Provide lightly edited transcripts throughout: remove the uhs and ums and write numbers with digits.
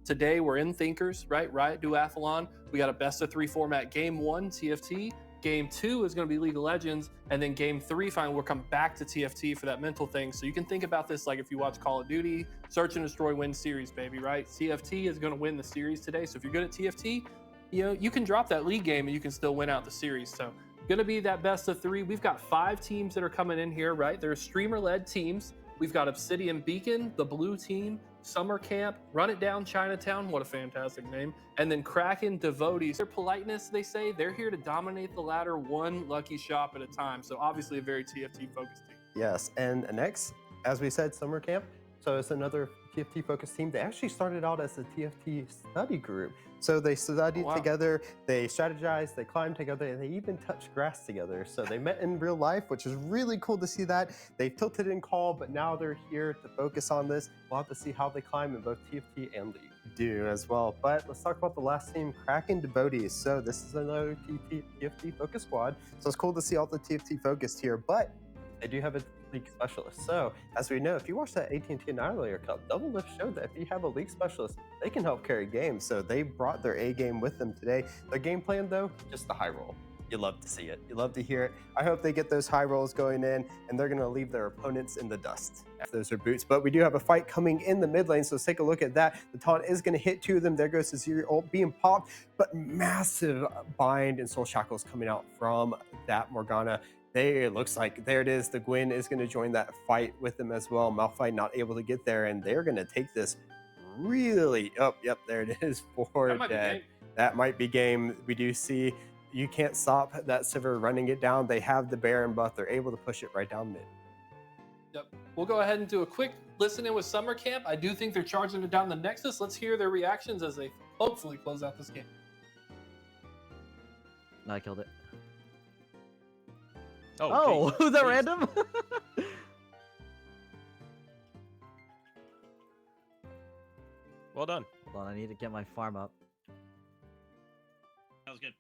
Today we're in Thinkers, right? Riot Duathlon. We got a best of 3 format. Game 1, TFT. Game 2 is going to be League of Legends, and then Game 3 finally we'll come back to TFT for that mental thing. So you can think about this like if you watch Call of Duty, Search and Destroy wins series, baby, right? TFT is going to win the series today. So if you're good at TFT, you can drop that league game and you can still win out the series. So going to be that best of 3. We've got 5 teams that are coming in here, right? They're streamer-led teams. We've got Obsidian Beacon, the blue team, Summer Camp, Run It Down Chinatown, what a fantastic name, and then Kraken, Devotees. Their politeness, they say, they're here to dominate the ladder one lucky shop at a time. So obviously a very TFT-focused team. Yes, and next, as we said, Summer Camp. So it's another TFT-focused team. They actually started out as a TFT study group. So they studied together, they strategized, they climbed together, and they even touched grass together. So they met in real life, which is really cool to see that. They tilted in call, but now they're here to focus on this. We'll have to see how they climb in both TFT and League do as well. But let's talk about the last team, Kraken Devotees. So this is another TFT-focused squad. So it's cool to see all the TFT focused here, but they do have a league specialist. So as we know, if you watch that AT&T Annihilator Cup, Double Lift showed that if you have a league specialist, they can help carry games. So they brought their A game with them today. Their game plan though, just the high roll. You love to see it. You love to hear it. I hope they get those high rolls going in and they're going to leave their opponents in the dust. Those are boots, but we do have a fight coming in the mid lane, so let's take a look at that. The taunt is going to hit 2 of them. There goes the Zero ult being popped, but massive bind and soul shackles coming out from that Morgana. It looks like there it is. The Gwen is going to join that fight with them as well. Malphite not able to get there, and they're going to take this really up. Yep, there it is for dead. That might be game. We do see you can't stop that Sivir running it down. They have the Baron buff. They're able to push it right down mid. Yep. We'll go ahead and do a quick listen in with Summer Camp. I do think they're charging it down the Nexus. Let's hear their reactions as they hopefully close out this game. I killed it. Oh, was that random? Well done. Hold on, I need to get my farm up. That was good.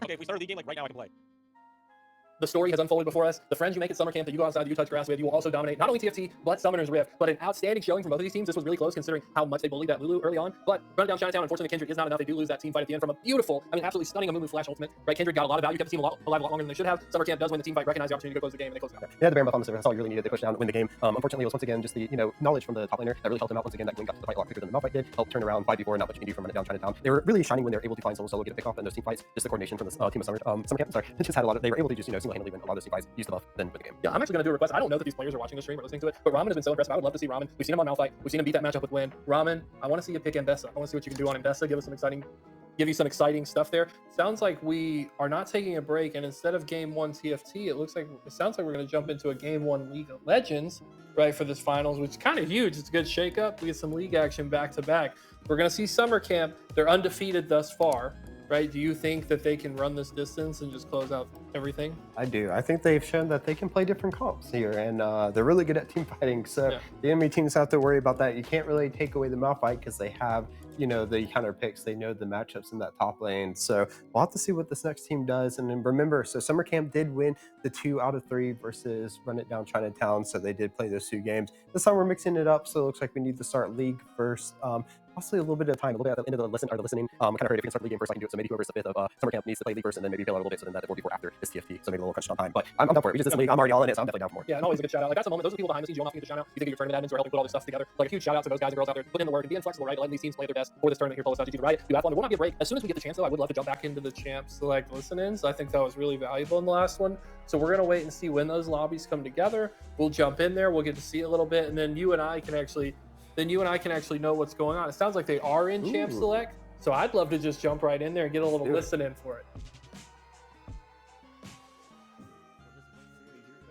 Okay, if we start a league game, like right now I can play. The story has unfolded before us. The friends you make at Summer Camp that you go outside, you touch grass with, you will also dominate not only TFT, but Summoner's Rift. But an outstanding showing from both of these teams. This was really close considering how much they bullied that Lulu early on. But Run It Down Chinatown, unfortunately, Kindred is not enough. They do lose that team fight at the end from a beautiful, absolutely stunning Amumu Flash ultimate. Right, Kindred got a lot of value, kept the team alive a lot longer than they should have. Summer Camp does win the team fight, recognize the opportunity to go close the game, and they close it out. Yeah, the Baron buff on the Sivir, that's all you really needed. They pushed down, win the game. Unfortunately, it was once again just the knowledge from the top laner that really helped them out. Once again, that Gwen got to the fight a lot quicker than the Malphite did. Helped turn around 5v4, not much you can do from Run It Down Chinatown. They were really shining when they were able to find solo, get a pick off in those team fights. Just the coordination from the team of Summer Camp. Sorry, just had a lot of. They were able to just single-handedly win a lot of those team fights, use the buff, then win the game. Yeah, I'm actually going to do a request. I don't know that these players are watching the stream or listening to it, but Ramen has been so impressive. I would love to see Ramen. We've seen him on Malphite. We've seen him beat that matchup with Win. Ramen, I want to see you pick Mbessa. I want to see what you can do on Mbessa. Give you some exciting stuff there. Sounds like we are not taking a break, and instead of Game 1 TFT, it sounds like we're going to jump into a Game 1 League of Legends, right, for this finals, which is kind of huge. It's a good shake-up. We get some league action back-to-back. We're going to see Summer Camp. They're undefeated thus far. Right? Do you think that they can run this distance and just close out everything? I do. I think they've shown that they can play different comps here, and they're really good at team fighting. So the enemy teams have to worry about that. You can't really take away the Malphite because they have, the counter picks. They know the matchups in that top lane. So we'll have to see what this next team does. And then remember, so Summer Camp did win the 2 out of 3 versus Run It Down Chinatown. So they did play those 2 games. This time we're mixing it up. So it looks like we need to start League first. Possibly a little bit of time, a little bit at the end of the listening. I kind of heard if we can start the league game first, I can do it. So maybe whoever's the 5th of Summer Camp needs to play league first, and then maybe bail out a little bit, so then that 4v4 after is TFT. So maybe a little crunch on time. But I'm down for it. We just did some league. I'm already all in it, so I'm definitely down for more. Yeah, and always a good shout out. Like that's a moment. Those are the people behind the scenes. You don't have to get the shout out. You think your tournament admins are helping put all this stuff together. Like a huge shout out to those guys and girls out there putting in the work and being flexible, right? Letting these teams play their best for this tournament here. POLIS, Riot, Duathlon. We'll not give a break. As soon as we get the chance, though, I would love to jump back into the champs select listen-ins. I think that was really valuable in the last one. So we're gonna wait and see when those lobbies come together. We'll jump in there. We'll get to see it a little bit, and then you and I can actually know what's going on. It sounds like they are in champ select. So I'd love to just jump right in there and get a little listen in for it.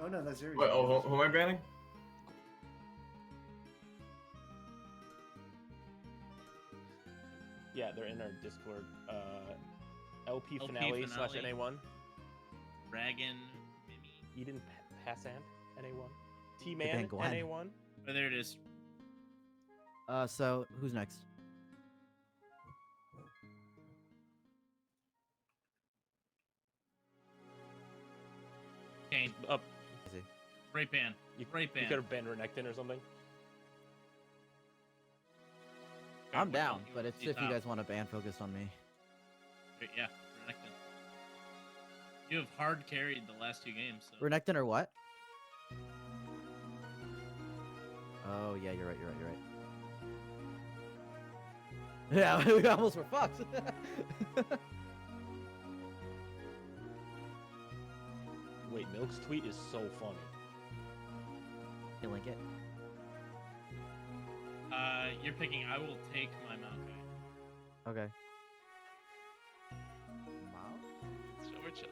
Oh no, that's Zuri. Wait, who am I banning? Yeah, they're in our Discord. LP Finale / NA1. Dragon, Mimi. Eden Passamp, NA1. T-Man, NA1. Oh, there it is. So who's next? Kane. Up. Easy. Great ban. You Great ban. could have banned Renekton or something. I'm What down, else but you it's see if you top? guys want to ban focused on me. Yeah, Renekton. You have hard carried the last 2 games. So. Renekton or what? Oh yeah, you're right. You're right. You're right. Yeah, we almost were fucked. Wait, Milk's tweet is so funny. You link it. You're picking. I will take my Maokai. Okay. So we're chilling.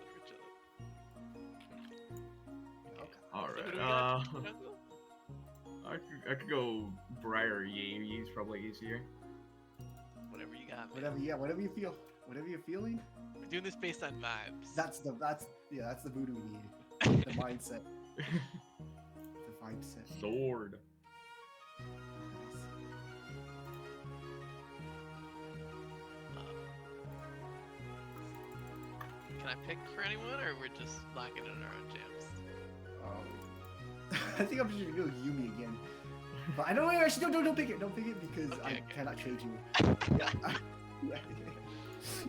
All So who right. do we got? I could go Briar Yi. Yi's probably easier. Whatever you got, man. Whatever you feel. Whatever you're feeling. We're doing this based on vibes. That's the voodoo we need. The mindset. The mindset. Sword. Can I pick for anyone, or we're just locking in our own jams? I think I'm just gonna go Yumi again. But I don't know. Actually, don't pick it. Don't pick it because I Okay. cannot trade you. Yeah.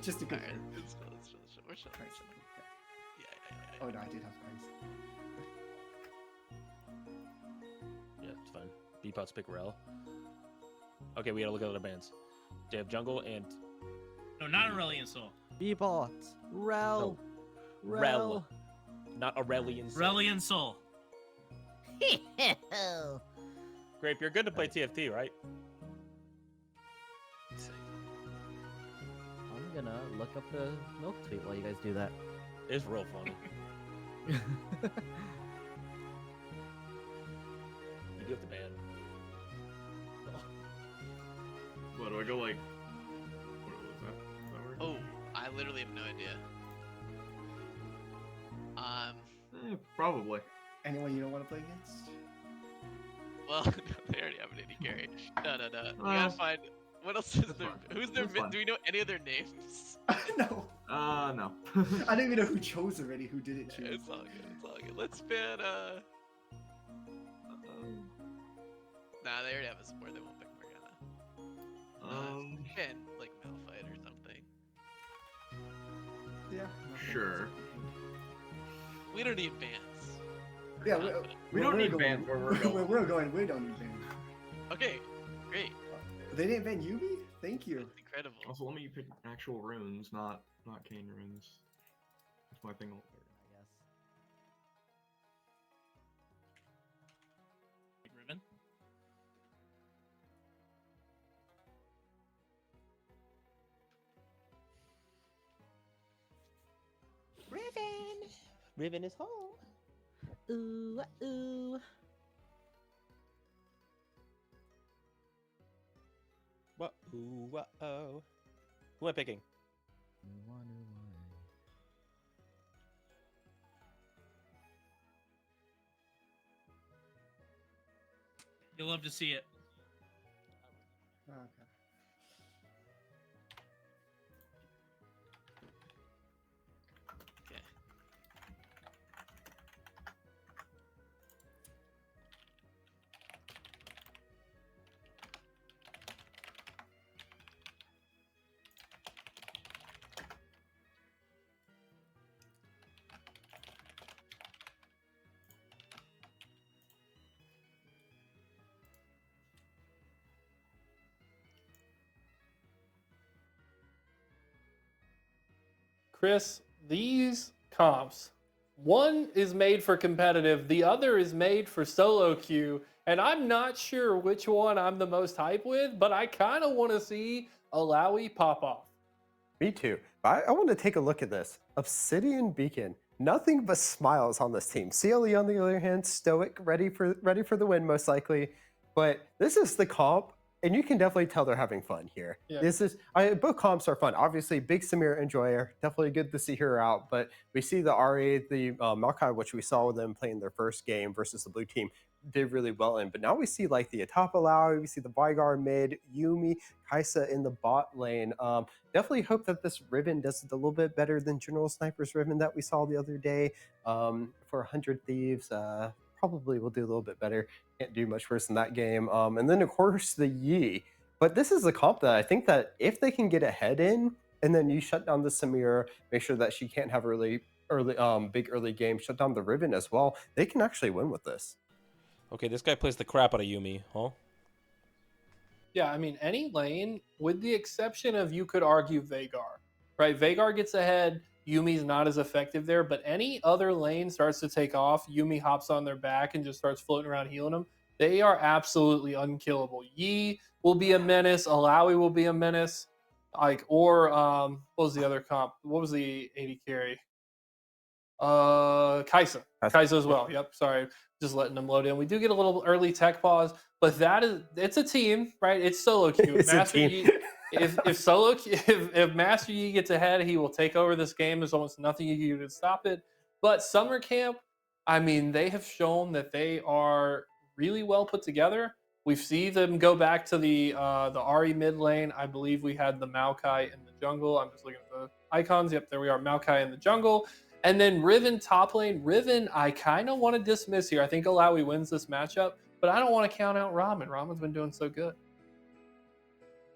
Just to Alright, confirm. let's chill. We're chilling. Christ. Yeah. Oh no, I did have Christ. Yeah, it's fine. Beepot's pick Rel. Okay, we gotta look at other bands. They have Jungle and No, not Aurelion Soul. Bebot. Rel. Rel. Not Aurelion. Aurelion Soul. Grape, you're good to play TFT, right? Let's see. I'm gonna look up the milk tweet while you guys do that. It's real funny. You do have to ban. What do I go like? What was that? Is that word? Oh, I literally have no idea. Probably. Anyone you don't want to play against? Well, no, they already have an AD carry. No. We gotta find. What else is That's there? fine. Who's their That's mid? fine. Do we know any of their names? No. No. I don't even know who chose already. Who did it choose? It's all good. Let's ban. Nah, they already have a support. They won't pick Morgana. Ban like Malphite or something. Yeah. Sure. We don't need bans. Yeah, We don't we're need going- bans where we're going. Where we're going, we don't need bans. Okay, great. They didn't ban Yumi? Thank you. That's incredible. Also, let me pick actual runes, not cane runes. That's my thing. I guess. Ribbon. Riven is home. Ooh, ooh. What? Ooh, what? Oh. Who am I picking? You'll love to see it. Okay. Okay. Chris, these comps, one is made for competitive, the other is made for solo queue, and I'm not sure which one I'm the most hype with, but I kind of want to see Alawi pop off. Me too. I want to take a look at this. Obsidian Beacon. Nothing but smiles on this team. CLE on the other hand, stoic, ready for the win most likely. But this is the comp, and you can definitely tell they're having fun here. Yeah. Both comps are fun. Obviously, big Samir enjoyer. Definitely good to see her out. But we see the Ari, the Maokai, which we saw them playing their first game versus the blue team. did really well in. But now we see like the Atapa Lowry, we see the Vygar mid, Yumi, Kaisa in the bot lane. Definitely hope that this Riven does it a little bit better than General Sniper's Riven that we saw the other day. For 100 Thieves, probably will do a little bit better. Can't do much worse in that game. And then of course the Yi. But this is a comp that I think that if they can get ahead in, and then you shut down the Samira, make sure that she can't have early big early game, shut down the Riven as well, they can actually win with this. Okay, this guy plays the crap out of Yumi, huh? Yeah, I mean, any lane, with the exception of, you could argue, Vhagar, right? Vhagar gets ahead, Yumi's not as effective there, but any other lane starts to take off, Yumi hops on their back and just starts floating around healing them. They are absolutely unkillable. Yi will be a menace, Alawi will be a menace, or what was the other comp? What was the AD carry? Kaisa as well. Yep, sorry, just letting them load in. We do get a little early tech pause, but it's a team, right? It's solo queue. It's a Master team. Yi, if Master Yi gets ahead, he will take over this game. There's almost nothing you can do to stop it. But Summer Camp, I mean, they have shown that they are really well put together. We've seen them go back to the Ahri mid lane. I believe we had the Maokai in the jungle. I'm just looking at the icons. Yep, there we are, Maokai in the jungle. And then Riven top lane. Riven, I kind of want to dismiss here. I think Alawi wins this matchup, but I don't want to count out Ramen. Ramen's been doing so good.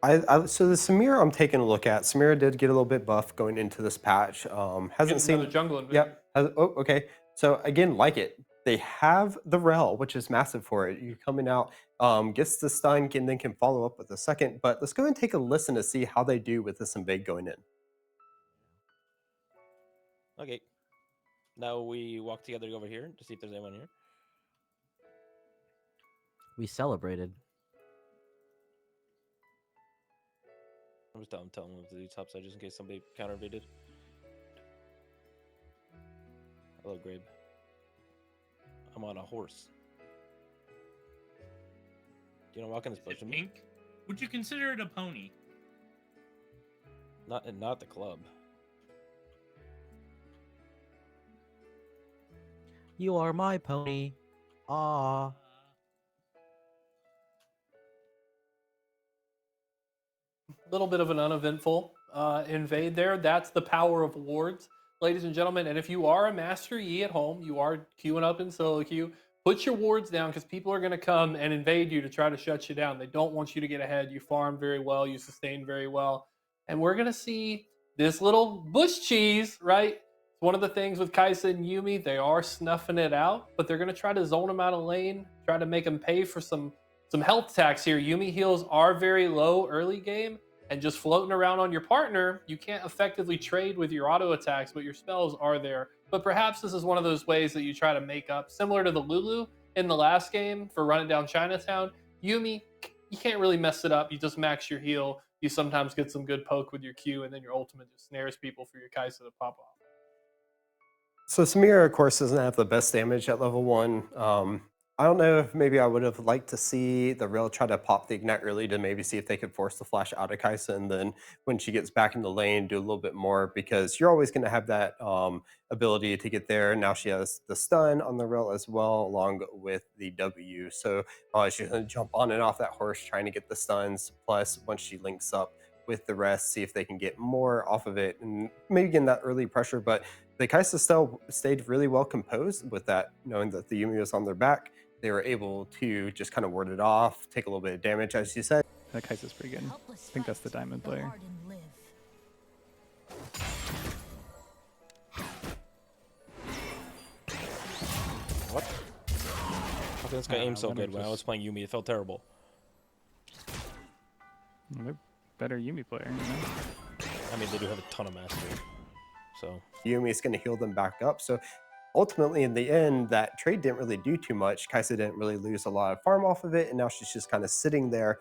So the Samira I'm taking a look at. Samira did get a little bit buff going into this patch. Hasn't seen the jungle invasion. Yep. Oh, okay. So again, like it. They have the Rel, which is massive for it. You're coming out, gets the stun, and then can follow up with a second. But let's go and take a listen to see how they do with this invade going in. Okay. Now we walk together over here to see if there's anyone here. We celebrated. I'm just telling them to do topside just in case somebody counter invaded. Hello, Grabe. I'm on a horse. Do you want to walk in this bush with me? Pink? Would you consider it a pony? Not the club. You are my pony. Ah. Little bit of an uneventful invade there. That's the power of wards, ladies and gentlemen. And if you are a Master Yi at home, you are queuing up in solo queue, put your wards down because people are going to come and invade you to try to shut you down. They don't want you to get ahead. You farm very well. You sustain very well. And we're going to see this little bush cheese, right? One of the things with Kaisa and Yumi, they are snuffing it out, but they're going to try to zone them out of lane, try to make them pay for some health tax here. Yumi heals are very low early game, and just floating around on your partner, you can't effectively trade with your auto attacks, but your spells are there. But perhaps this is one of those ways that you try to make up, similar to the Lulu in the last game for running down Chinatown. Yumi, you can't really mess it up. You just max your heal. You sometimes get some good poke with your Q, and then your ultimate just snares people for your Kaisa to pop off. So Samira, of course, doesn't have the best damage at level 1. I don't know if maybe I would have liked to see the Rel try to pop the Ignite early to maybe see if they could force the flash out of Kaisa, and then when she gets back in the lane, do a little bit more, because you're always going to have that ability to get there. Now she has the stun on the Rel as well, along with the W. So she's going to jump on and off that horse trying to get the stuns. Plus, once she links up with the rest, see if they can get more off of it and maybe get that early pressure. But the Kaisa still stayed really well composed with that, knowing that the Yumi was on their back. They were able to just kind of ward it off, take a little bit of damage, as you said. That Kaisa's pretty good. I think that's the diamond player. What? How can this guy aim so good when I was playing Yumi? It felt terrible. They're better Yumi player, you know? I mean, they do have a ton of mastery. So Yumi is going to heal them back up. So ultimately, in the end, that trade didn't really do too much. Kaisa didn't really lose a lot of farm off of it, and now she's just kind of sitting there.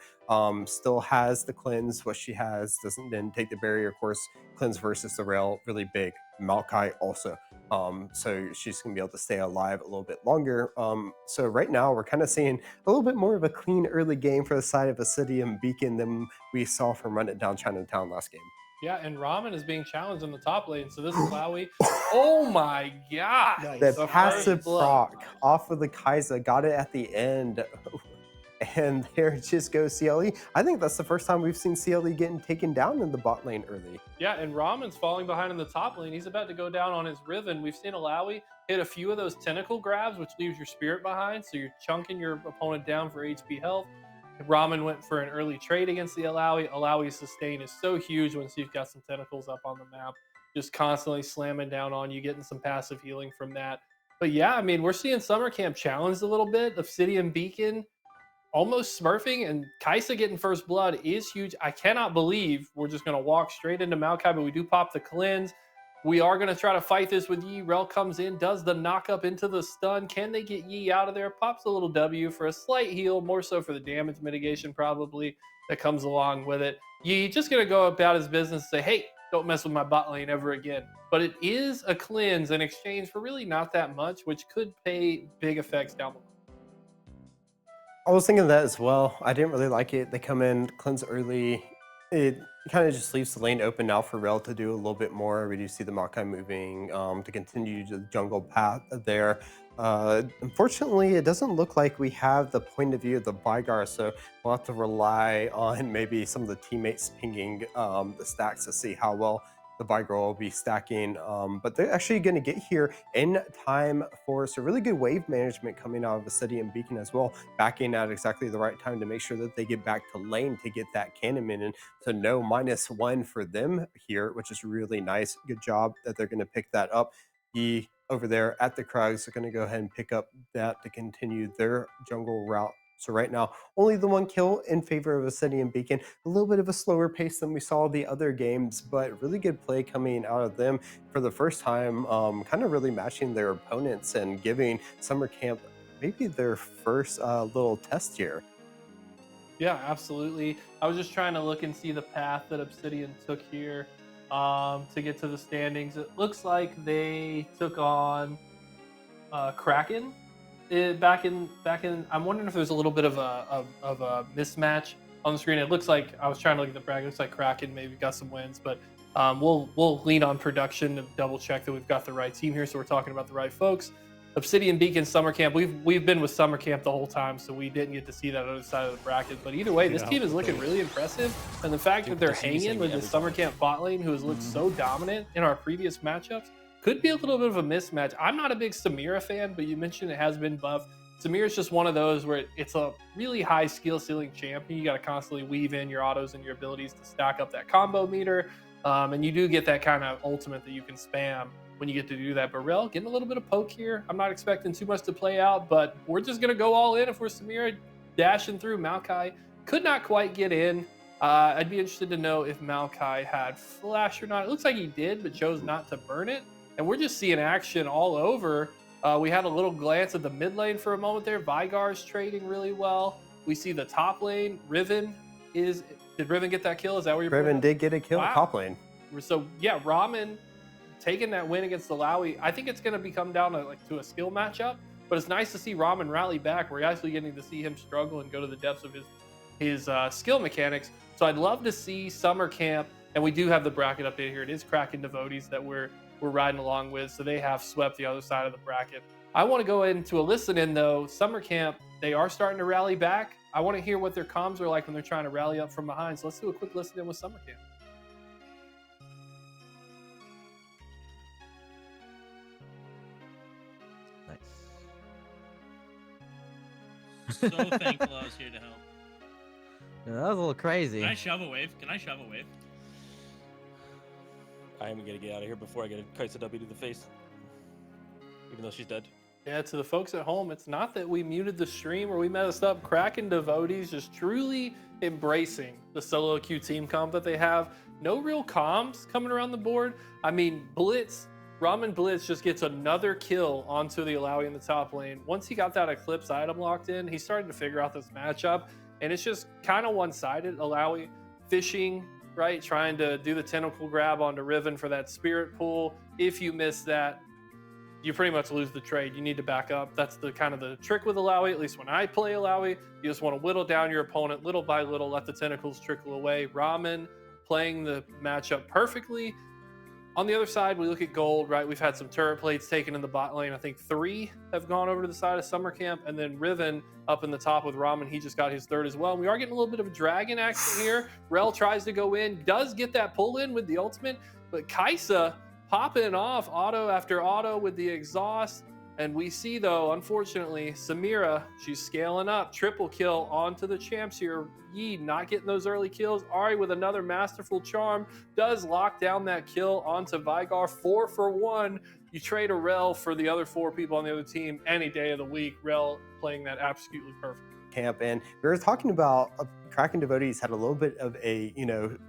Still has the cleanse. What she has doesn't then take the barrier. Of course, cleanse versus the rail, really big. Maokai also. So she's going to be able to stay alive a little bit longer. So right now, we're kind of seeing a little bit more of a clean early game for the side of Acidium Beacon than we saw from Run It Down Chinatown last game. Yeah, and Ramen is being challenged in the top lane, so this is Lowy. Oh my god! Nice. The The passive first blood. proc off of the Kai'Sa got it at the end. And there it just goes CLE. I think that's the first time we've seen CLE getting taken down in the bot lane early. Yeah, and Ramen's falling behind in the top lane. He's about to go down on his Riven. We've seen Alawi hit a few of those tentacle grabs, which leaves your spirit behind, so you're chunking your opponent down for HP health. Ramen went for an early trade against the Alawi. Alawi's sustain is so huge once you've got some tentacles up on the map, just constantly slamming down on you, getting some passive healing from that. But yeah, I mean, we're seeing Summer Camp challenged a little bit. Obsidian Beacon almost smurfing, and Kai'Sa getting first blood is huge. I cannot believe we're just going to walk straight into Maokai, but we do pop the cleanse. We are going to try to fight this with Yi. Rel comes in, does the knock up into the stun. Can they get Yi out of there? Pops a little W for a slight heal, more so for the damage mitigation probably that comes along with it. Yi just going to go about his business and say, hey, don't mess with my bot lane ever again. But it is a cleanse in exchange for really not that much, which could pay big effects down the line. I was thinking of that as well. I didn't really like it. They come in, cleanse early. It kind of just leaves the lane open now for Rel to do a little bit more. We do see the Maokai moving to continue the jungle path there. Unfortunately, it doesn't look like we have the point of view of the Vygar, so we'll have to rely on maybe some of the teammates pinging the stacks to see how well the Vygar will be stacking. But they're actually going to get here in time for some really good wave management coming out of the City and Beacon as well, backing at exactly the right time to make sure that they get back to lane to get that cannon minion. So no -1 for them here, which is really nice. Good job that they're going to pick that up. He over there at the Krakens are going to go ahead and pick up that to continue their jungle route. So right now, only the 1 kill in favor of Ascendian Beacon. A little bit of a slower pace than we saw the other games, but really good play coming out of them for the first time, kind of really matching their opponents and giving Summer Camp maybe their first little test here. Yeah, absolutely. I was just trying to look and see the path that Obsidian took here to get to the standings. It looks like they took on Kraken. Back in, I'm wondering if there's a little bit of a mismatch on the screen. It looks like I was trying to look at the bracket. It looks like Kraken maybe got some wins, but we'll lean on production to double check that we've got the right team here. So we're talking about the right folks. Obsidian Beacon Summer Camp. We've been with Summer Camp the whole time, so we didn't get to see that other side of the bracket. But either way, this team is looking really impressive, and the fact that they're hanging with the Summer Camp bot lane, who has looked so dominant in our previous matchups, could be a little bit of a mismatch. I'm not a big Samira fan, but you mentioned it has been buffed. Samira's just one of those where it's a really high skill ceiling champion. You got to constantly weave in your autos and your abilities to stack up that combo meter. And you do get that kind of ultimate that you can spam when you get to do that. But Rel getting a little bit of poke here. I'm not expecting too much to play out, but we're just going to go all in if we're Samira dashing through. Maokai could not quite get in. I'd be interested to know if Maokai had flash or not. It looks like he did, but chose not to burn it. And we're just seeing action all over. We had a little glance at the mid lane for a moment there. Vygar's trading really well. We see the top lane. Riven is... Did Riven get that kill? Is that where you're... Riven did get a kill top lane. So, yeah, Ramen taking that win against the Lowy. I think it's going to become down to a skill matchup. But it's nice to see Ramen rally back. We're actually getting to see him struggle and go to the depths of his skill mechanics. So I'd love to see Summer Camp. And we do have the bracket update here. It is Kraken devotees that we're riding along with, so they have swept the other side of the bracket. I want to go into a listen in though. Summer Camp, they are starting to rally back. I want to hear what their comms are like when they're trying to rally up from behind. So let's do a quick listen in with Summer Camp. Nice. So thankful I was here to help. Yeah, that was a little crazy. Can I shove a wave? Can I shove a wave? I am gonna get out of here before I get a Kai'Sa W to the face. Even though she's dead. Yeah, to the folks at home, it's not that we muted the stream or we messed up. Kraken devotees just truly embracing the solo queue team comp that they have. No real comms coming around the board. I mean, Blitz, Ramen Blitz just gets another kill onto the Alawi in the top lane. Once he got that Eclipse item locked in, he started to figure out this matchup. And it's just kind of one-sided. Alawi fishing, right? Trying to do the tentacle grab onto Riven for that spirit pool. If you miss that, you pretty much lose the trade. You need to back up. That's the kind of the trick with Alawi. At least when I play Alawi, you just want to whittle down your opponent little by little, let the tentacles trickle away. Ramen playing the matchup perfectly. On the other side, we look at gold, right? We've had some turret plates taken in the bot lane. I think 3 have gone over to the side of Summer Camp, and then Riven up in the top with Ramen. He just got his 3rd as well. And we are getting a little bit of a dragon action here. Rel tries to go in, does get that pull in with the ultimate, but Kaisa popping off auto after auto with the exhaust. And we see, though, unfortunately, Samira, she's scaling up. Triple kill onto the champs here. Yi not getting those early kills. Ari with another masterful charm does lock down that kill onto Vigar. 4 for 1. You trade a Rel for the other 4 people on the other team any day of the week. Rel playing that absolutely perfect. Camp, and we were talking about Kraken devotees had a little bit of a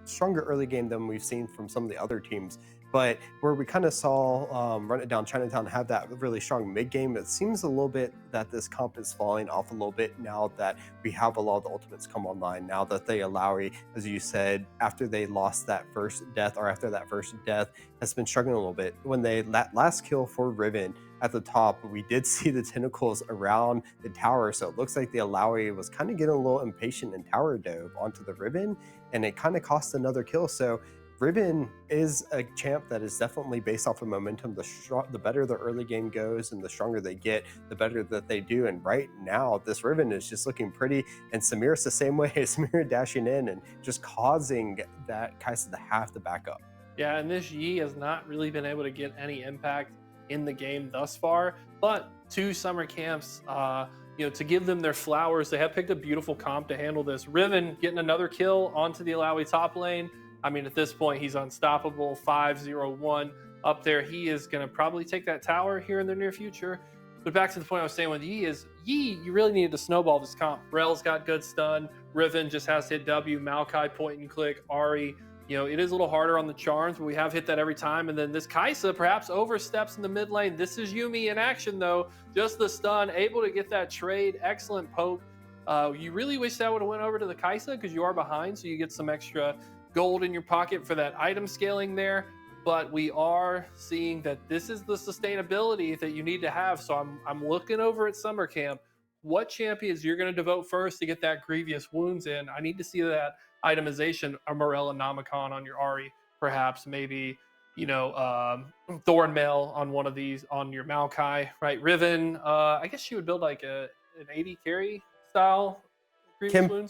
stronger early game than we've seen from some of the other teams, but where we kind of saw Run It Down Chinatown have that really strong mid game, it seems a little bit that this comp is falling off a little bit now that we have a lot of the ultimates come online, now that they allow, as you said, after they lost that first death, or after that first death, has been struggling a little bit. When they last kill for Riven at the top, we did see the tentacles around the tower, so it looks like the Alawi was kind of getting a little impatient and tower dove onto the Riven, and it kind of cost another kill. So Riven is a champ that is definitely based off of momentum. The better the early game goes and the stronger they get, the better that they do. And right now, this Riven is just looking pretty. And Samir's the same way. Samir dashing in and just causing that Kaisa to have to back up. Yeah, and this Yi has not really been able to get any impact in the game thus far. But 2 summer camps, to give them their flowers, they have picked a beautiful comp to handle this. Riven getting another kill onto the Alawi top lane. I mean, at this point, he's unstoppable. 5-0-1 up there. He is going to probably take that tower here in the near future. But back to the point I was saying with Yi is, you really needed to snowball this comp. Rel's got good stun. Riven just has to hit W. Maokai point and click. Ari, it is a little harder on the charms, but we have hit that every time. And then this Kaisa perhaps oversteps in the mid lane. This is Yuumi in action, though. Just the stun, able to get that trade. Excellent poke. You really wish that would have went over to the Kaisa because you are behind, so you get some extra gold in your pocket for that item scaling there. But we are seeing that this is the sustainability that you need to have. So I'm looking over at summer camp. What champions you're going to devote first to get that grievous wounds in? I need to see that itemization, a Morella Namicon on your Ari, perhaps maybe Thornmail on one of these on your Maokai, right? Riven, I guess she would build like an 80 carry style.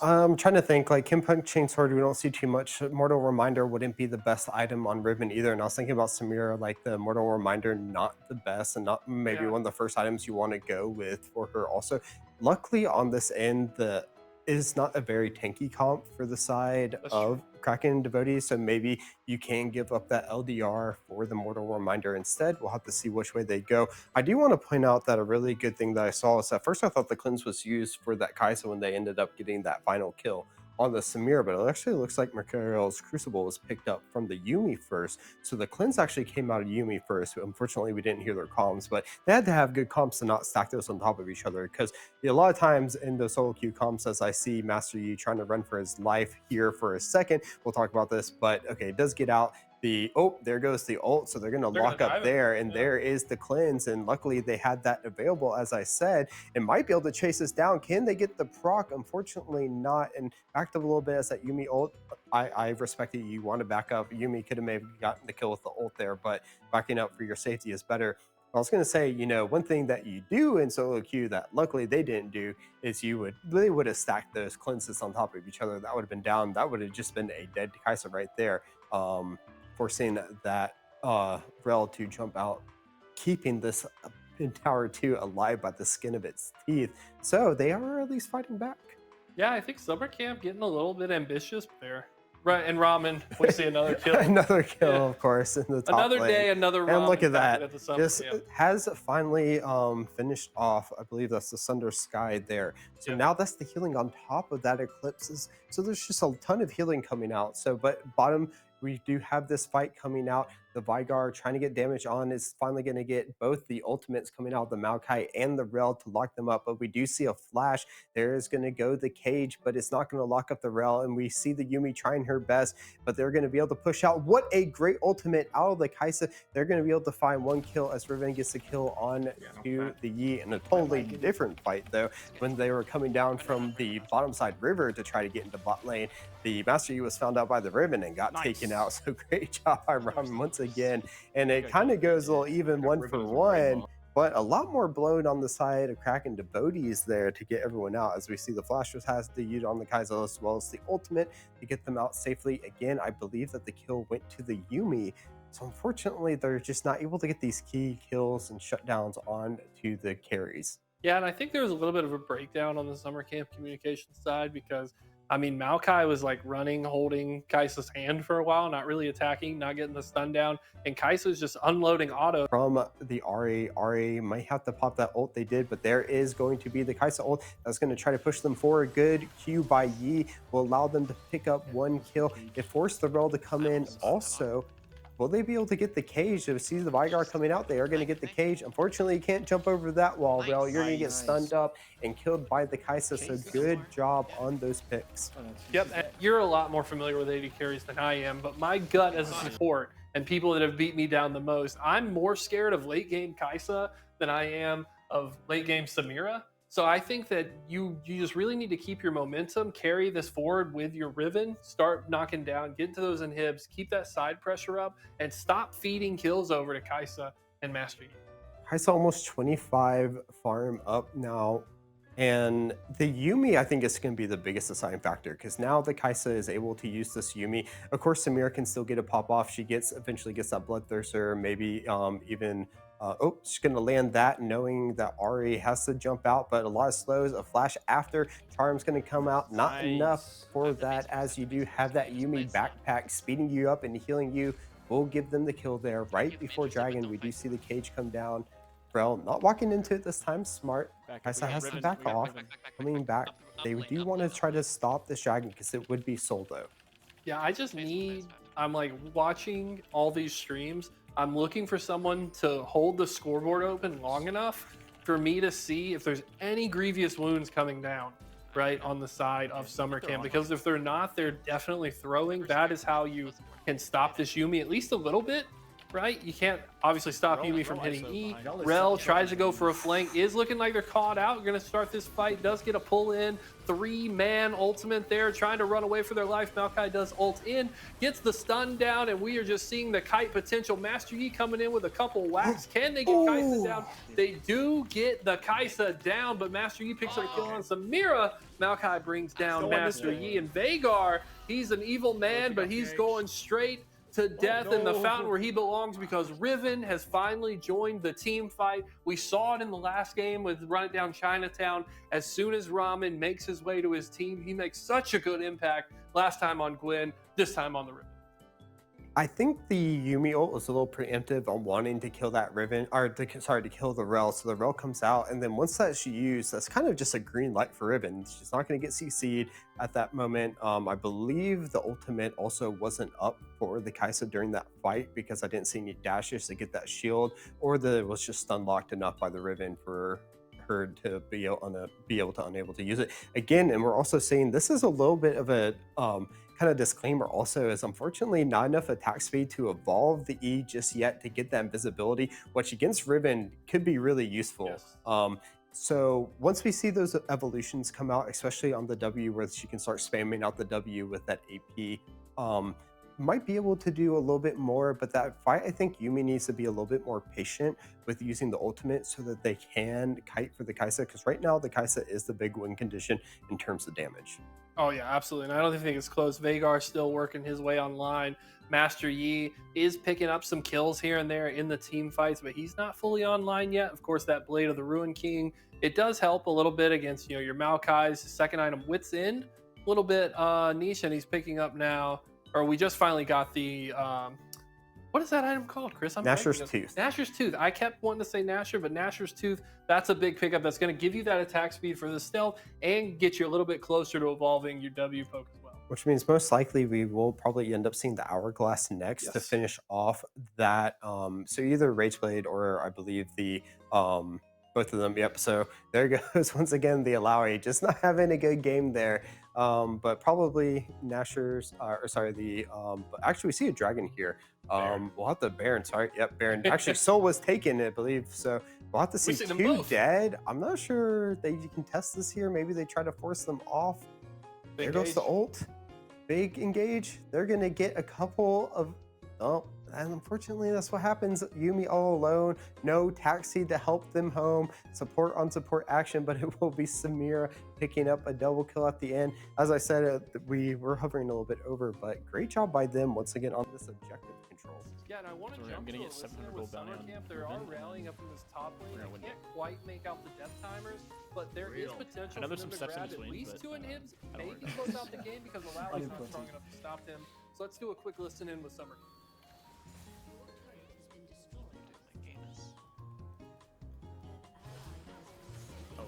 I'm trying to think, like Kim Punk Chainsword, we don't see too much. Mortal Reminder wouldn't be the best item on Riven either. And I was thinking about Samira, like the Mortal Reminder, not the best and not maybe one of the first items you want to go with for her also. Luckily on this end, is not a very tanky comp for the side of Kraken devotees, so maybe you can give up that LDR for the Mortal Reminder instead. We'll have to see which way they go. I do want to point out that a really good thing that I saw is at first I thought the cleanse was used for that Kaisa when they ended up getting that final kill on the Samir, but it actually looks like Mercurial's Crucible was picked up from the Yuumi first. So the cleanse actually came out of Yuumi first. Unfortunately, we didn't hear their comms, but they had to have good comms to not stack those on top of each other, because a lot of times in the solo queue comms, as I see Master Yi trying to run for his life here for a second, we'll talk about this, but okay, it does get out. There goes the ult, so they're going to lock up there, and there is the cleanse, and luckily they had that available, as I said, and might be able to chase us down. Can they get the proc? Unfortunately not, and backed up a little bit as that Yuumi ult. I respect that you want to back up. Yuumi could have maybe gotten the kill with the ult there, but backing up for your safety is better. I was going to say, one thing that you do in solo queue that luckily they didn't do is they would have stacked those cleanses on top of each other. That would have been down. That would have just been a dead Kaisa right there. Forcing that Rel to jump out, keeping this Tower 2 alive by the skin of its teeth. So they are at least fighting back. Yeah, I think Summer Camp getting a little bit ambitious there. Right, and Ramen, we see another kill. Another kill, of course, in the top Another lane. day, another Ramen. And look at that. At the Just has finally finished off. I believe that's the Sunder Sky there. So now that's the healing on top of that Eclipses. So there's just a ton of healing coming out. So, but bottom, we do have this fight coming out. The Vigar trying to get damage on is finally going to get both the ultimates coming out of the Maokai and the Rel to lock them up. But we do see a flash. There is going to go the cage, but it's not going to lock up the Rel. And we see the Yuumi trying her best, but they're going to be able to push out. What a great ultimate out of the Kaisa. They're going to be able to find one kill as Riven gets a kill on to the Yi in a totally different fight, though. When they were coming down from the bottom side river to try to get into bot lane, the Master Yi was found out by the Riven and got taken out. So great job by Ramen once again. And it kind of goes a little even 1-for-1, but a lot more blown on the side of Kraken devotees there to get everyone out, as we see the Flashers has the use on the Kaiser as well as the ultimate to get them out safely. Again, I believe that the kill went to the Yuumi. So unfortunately, they're just not able to get these key kills and shutdowns on to the carries. Yeah, and I think there was a little bit of a breakdown on the summer camp communication side because, I mean, Maokai was like running, holding Kaisa's hand for a while, not really attacking, not getting the stun down, and Kaisa's just unloading auto. From the Ahri might have to pop that ult they did, but there is going to be the Kaisa ult that's going to try to push them forward. Good Q by Yi will allow them to pick up one kill. It forced the Rel to come in also. Will they be able to get the cage? To see the Vigar coming out, they are going to get the cage. Unfortunately, you can't jump over that wall, Rel. You're going to get stunned up and killed by the Kaisa, so good job on those picks. Yep, and you're a lot more familiar with AD carries than I am, but my gut as a support and people that have beat me down the most, I'm more scared of late game Kaisa than I am of late game Samira. So I think that you just really need to keep your momentum, carry this forward with your Riven, start knocking down, get into those inhibs, keep that side pressure up, and stop feeding kills over to Kaisa and Master Yi. Kaisa almost 25 farm up now. And the Yuumi, I think, is going to be the biggest deciding factor, because now the Kaisa is able to use this Yuumi. Of course, Samira can still get a pop off. She eventually gets that Bloodthirster, maybe even... she's going to land that, knowing that Ahri has to jump out, but a lot of slows, a flash after. Charm's going to come out. Not enough for that, as you do have that Yuumi backpack speeding you up and healing you. Will give them the kill there right before Dragon. We do see the cage come down. Rel not walking into it this time. Smart. Kaisa has to back off. Coming back. They do want to try to stop this Dragon because it would be sold, though. Yeah, I just need... I'm like watching all these streams. I'm looking for someone to hold the scoreboard open long enough for me to see if there's any grievous wounds coming down right on the side of summer camp, because if they're not, they're definitely throwing. That is how you can stop this Yuumi at least a little bit, right? You can't obviously stop Yuumi from hitting E. Rel tries to go for a flank, is looking like they're caught out. Gonna start this fight, does get a pull in. 3-man ultimate there, trying to run away for their life. Maokai does ult in, gets the stun down, and we are just seeing the kite potential. Master Yi coming in with a couple whacks. Can they get Kaisa down? They do get the Kaisa down, but Master Yi picks up a kill on Samira. Maokai brings down Master Yi, and Vagar, he's an evil man, but he's going straight to death in the fountain where he belongs, because Riven has finally joined the team fight. We saw it in the last game with Run It Down Chinatown. As soon as Ramen makes his way to his team, he makes such a good impact. Last time on Gwen, this time on the Riven. I think the Yuumi ult was a little preemptive on wanting to kill that Riven, or to kill the Rel. So the Rel comes out, and then once that's used, that's kind of just a green light for Riven. She's not going to get CC'd at that moment. I believe the ultimate also wasn't up for the Kaisa during that fight, because I didn't see any dashes to get that shield, or it was just stun locked enough by the Riven for her to be unable to use it again. And we're also seeing this is a little bit of a kind of disclaimer also, is unfortunately not enough attack speed to evolve the E just yet to get that invisibility, which against Riven could be really useful. Yes. So once we see those evolutions come out, especially on the W, where she can start spamming out the W with that AP, might be able to do a little bit more. But that fight, I think Yuumi needs to be a little bit more patient with using the ultimate so that they can kite for the Kaisa, because right now the Kaisa is the big win condition in terms of damage. Oh yeah, absolutely. And I don't think it's close. Vagar's still working his way online. Master Yi is picking up some kills here and there in the team fights, but he's not fully online yet. Of course, that Blade of the Ruin King, it does help a little bit against, your Maokai's second item, Wit's End, a little bit niche, and he's picking up now, or we just finally got the what is that item called, Chris? Nasher's Tooth. Nasher's Tooth. I kept wanting to say Nasher, but Nasher's Tooth, that's a big pickup. That's going to give you that attack speed for the stealth and get you a little bit closer to evolving your W poke as well. Which means most likely we will probably end up seeing the Hourglass next to Yes. finish off that. So either Rageblade or I believe the both of them. Yep. So there goes once again the Alawi just not having a good game there. But probably Nashers, or sorry, but actually we see a dragon here. We'll have the Baron. Sorry, yep, Baron. Actually, Soul was taken, I believe. So we'll have to see seen them two both. dead. I'm not sure they can test this here. Maybe they try to force them off. There goes the ult. Big engage. They're gonna get a couple of. Oh, and unfortunately, that's what happens. Yuumi all alone. No taxi to help them home. Support on support action, but it will be Samira picking up a double kill at the end. As I said, we were hovering a little bit over, but great job by them once again on this objective control. Yeah, and I want to Sorry, I'm jump gonna to get a 700 listener gold with bounty Summer on Camp. They're all Ruben. rallying up in this top lane. We're gonna I win can't quite make out the death timers, but there is potential I know there's for them some to steps in grab between, at least but, two inhibs, I don't maybe worry. close out the game because Malawi's not Unimportant. strong enough to stop him. So let's do a quick listen in with Summer.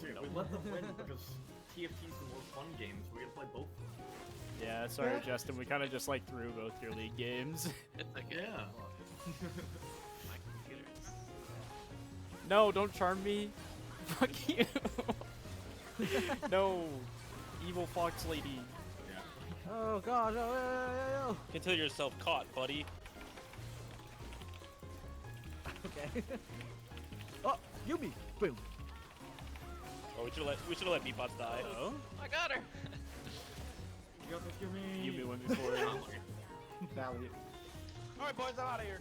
Dude, we let them win because TFT's the more fun games. We gotta play both. Yeah, sorry, Justin. We kind of just like threw both your league games. It's like Yeah. my computers. No, don't charm me. Fuck you. No, evil fox lady. Oh god, oh. Consider yourself caught, buddy. Okay. Oh, Yuumi! Boom. Oh, we should have let Beatbots die. Oh. I got her. Yuumi went before. Valiant. All right, boys, I'm out of here.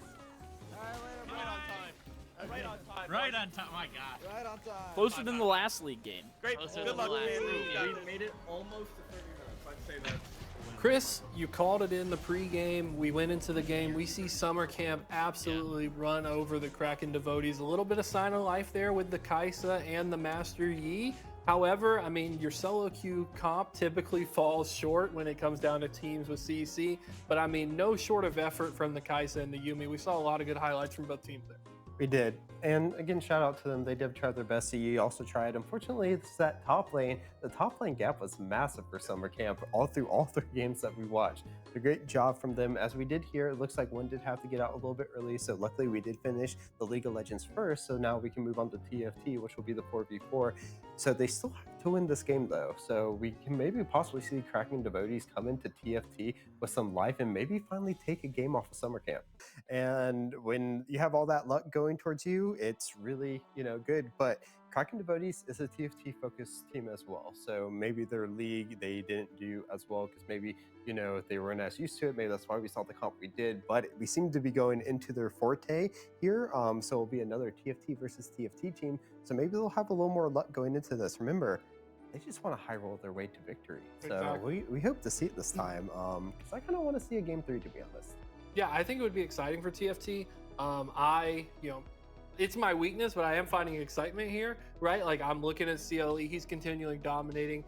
Right on time. Right on time. Right on top. My God. Right on time. Closer than the last league game. Great. Closer Good than luck, the last man. league. You got We it. made it almost to 30 minutes. I'd say that's a win. Chris, you called it in the pregame. We went into the game. We see Summer Camp absolutely run over the Kraken devotees. A little bit of sign of life there with the Kaisa and the Master Yi. However, I mean, your solo queue comp typically falls short when it comes down to teams with CC. But I mean, no short of effort from the Kaisa and the Yuumi. We saw a lot of good highlights from both teams there. We did. And again, shout out to them. They did try their best. CE also tried. Unfortunately, it's that top lane. The top lane gap was massive for Summer Camp all through all 3 games that we watched. A great job from them. As we did here, it looks like one did have to get out a little bit early. So luckily we did finish the League of Legends first. So now we can move on to TFT, which will be the 4v4. So they still have to win this game though. So we can maybe possibly see Kraken devotees come into TFT with some life and maybe finally take a game off of Summer Camp. And when you have all that luck going towards you, it's really, good. But Kraken devotees is a TFT focused team as well. So maybe their league, they didn't do as well because maybe, they weren't as used to it. Maybe that's why we saw the comp we did. But we seem to be going into their forte here. So it'll be another TFT versus TFT team. So maybe they'll have a little more luck going into this. Remember, they just want to high roll their way to victory. So Exactly. we hope to see it this time. Because I kind of want to see a game 3, to be honest. Yeah, I think it would be exciting for TFT. It's my weakness, but I am finding excitement here, right? Like I'm looking at CLE, he's continually dominating.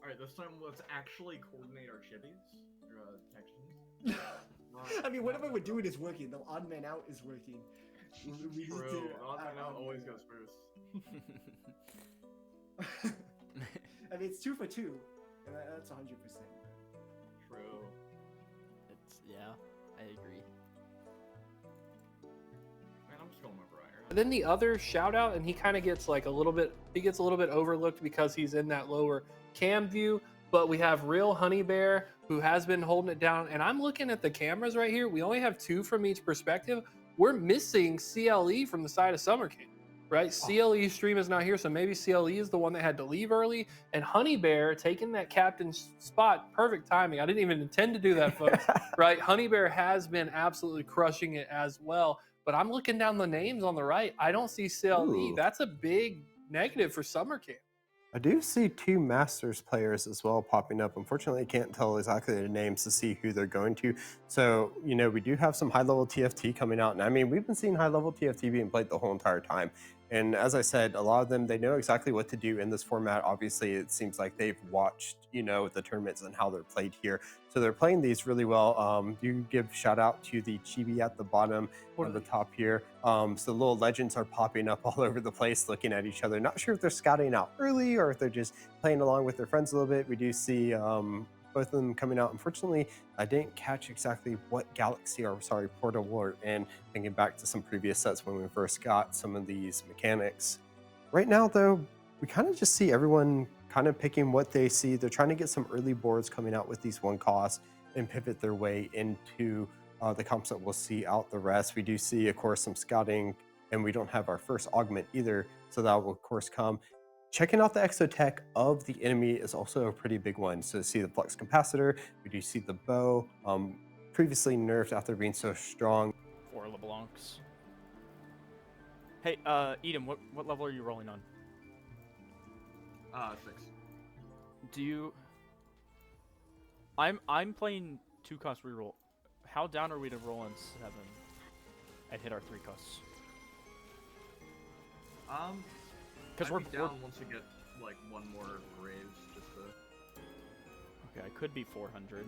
Alright, this time let's actually coordinate our chibbies. Or connections. I mean, whatever we're doing is working. The odd man out is working. We need True. to. Odd man out always goes first. I mean, it's 2 for 2. And that's 100%. True. Yeah, I agree. Man, I'm just going with Briar. And then the other shout out, and he kind of gets like a little bit overlooked because he's in that lower cam view. But we have real Honey Bear who has been holding it down. And I'm looking at the cameras right here. We only have 2 from each perspective. We're missing CLE from the side of Summer Camp, right? CLE stream is not here, so maybe CLE is the one that had to leave early. And Honey Bear taking that captain's spot, perfect timing. I didn't even intend to do that, folks, right? Honey Bear has been absolutely crushing it as well. But I'm looking down the names on the right. I don't see CLE. Ooh. That's a big negative for Summer Camp. I do see 2 Masters players as well popping up. Unfortunately, I can't tell exactly their names to see who they're going to. So, we do have some high-level TFT coming out. And I mean, we've been seeing high-level TFT being played the whole entire time. And as I said, a lot of them, they know exactly what to do in this format. Obviously, it seems like they've watched, the tournaments and how they're played here. So they're playing these really well. You give shout out to the chibi at the bottom or the top here. So the little legends are popping up all over the place looking at each other. Not sure if they're scouting out early or if they're just playing along with their friends a little bit. We do see both both of them coming out. Unfortunately, I didn't catch exactly what galaxy, or sorry, portal we're in, thinking back to some previous sets when we first got some of these mechanics. Right now, though, we kind of just see everyone kind of picking what they see. They're trying to get some early boards coming out with these 1 costs and pivot their way into the comps that we'll see out the rest. We do see, of course, some scouting, and we don't have our first augment either, so that will, of course, come. Checking out the exotech of the enemy is also a pretty big one. So see the flux capacitor, we do see the bow, previously nerfed after being so strong. 4 LeBlancs. Hey, Eden, what level are you rolling on? 6. Do you... I'm playing 2 cost reroll. How down are we to roll on 7 and hit our 3 costs? Because we're down once we get like 1 more graves, just to. Okay, I could be 400.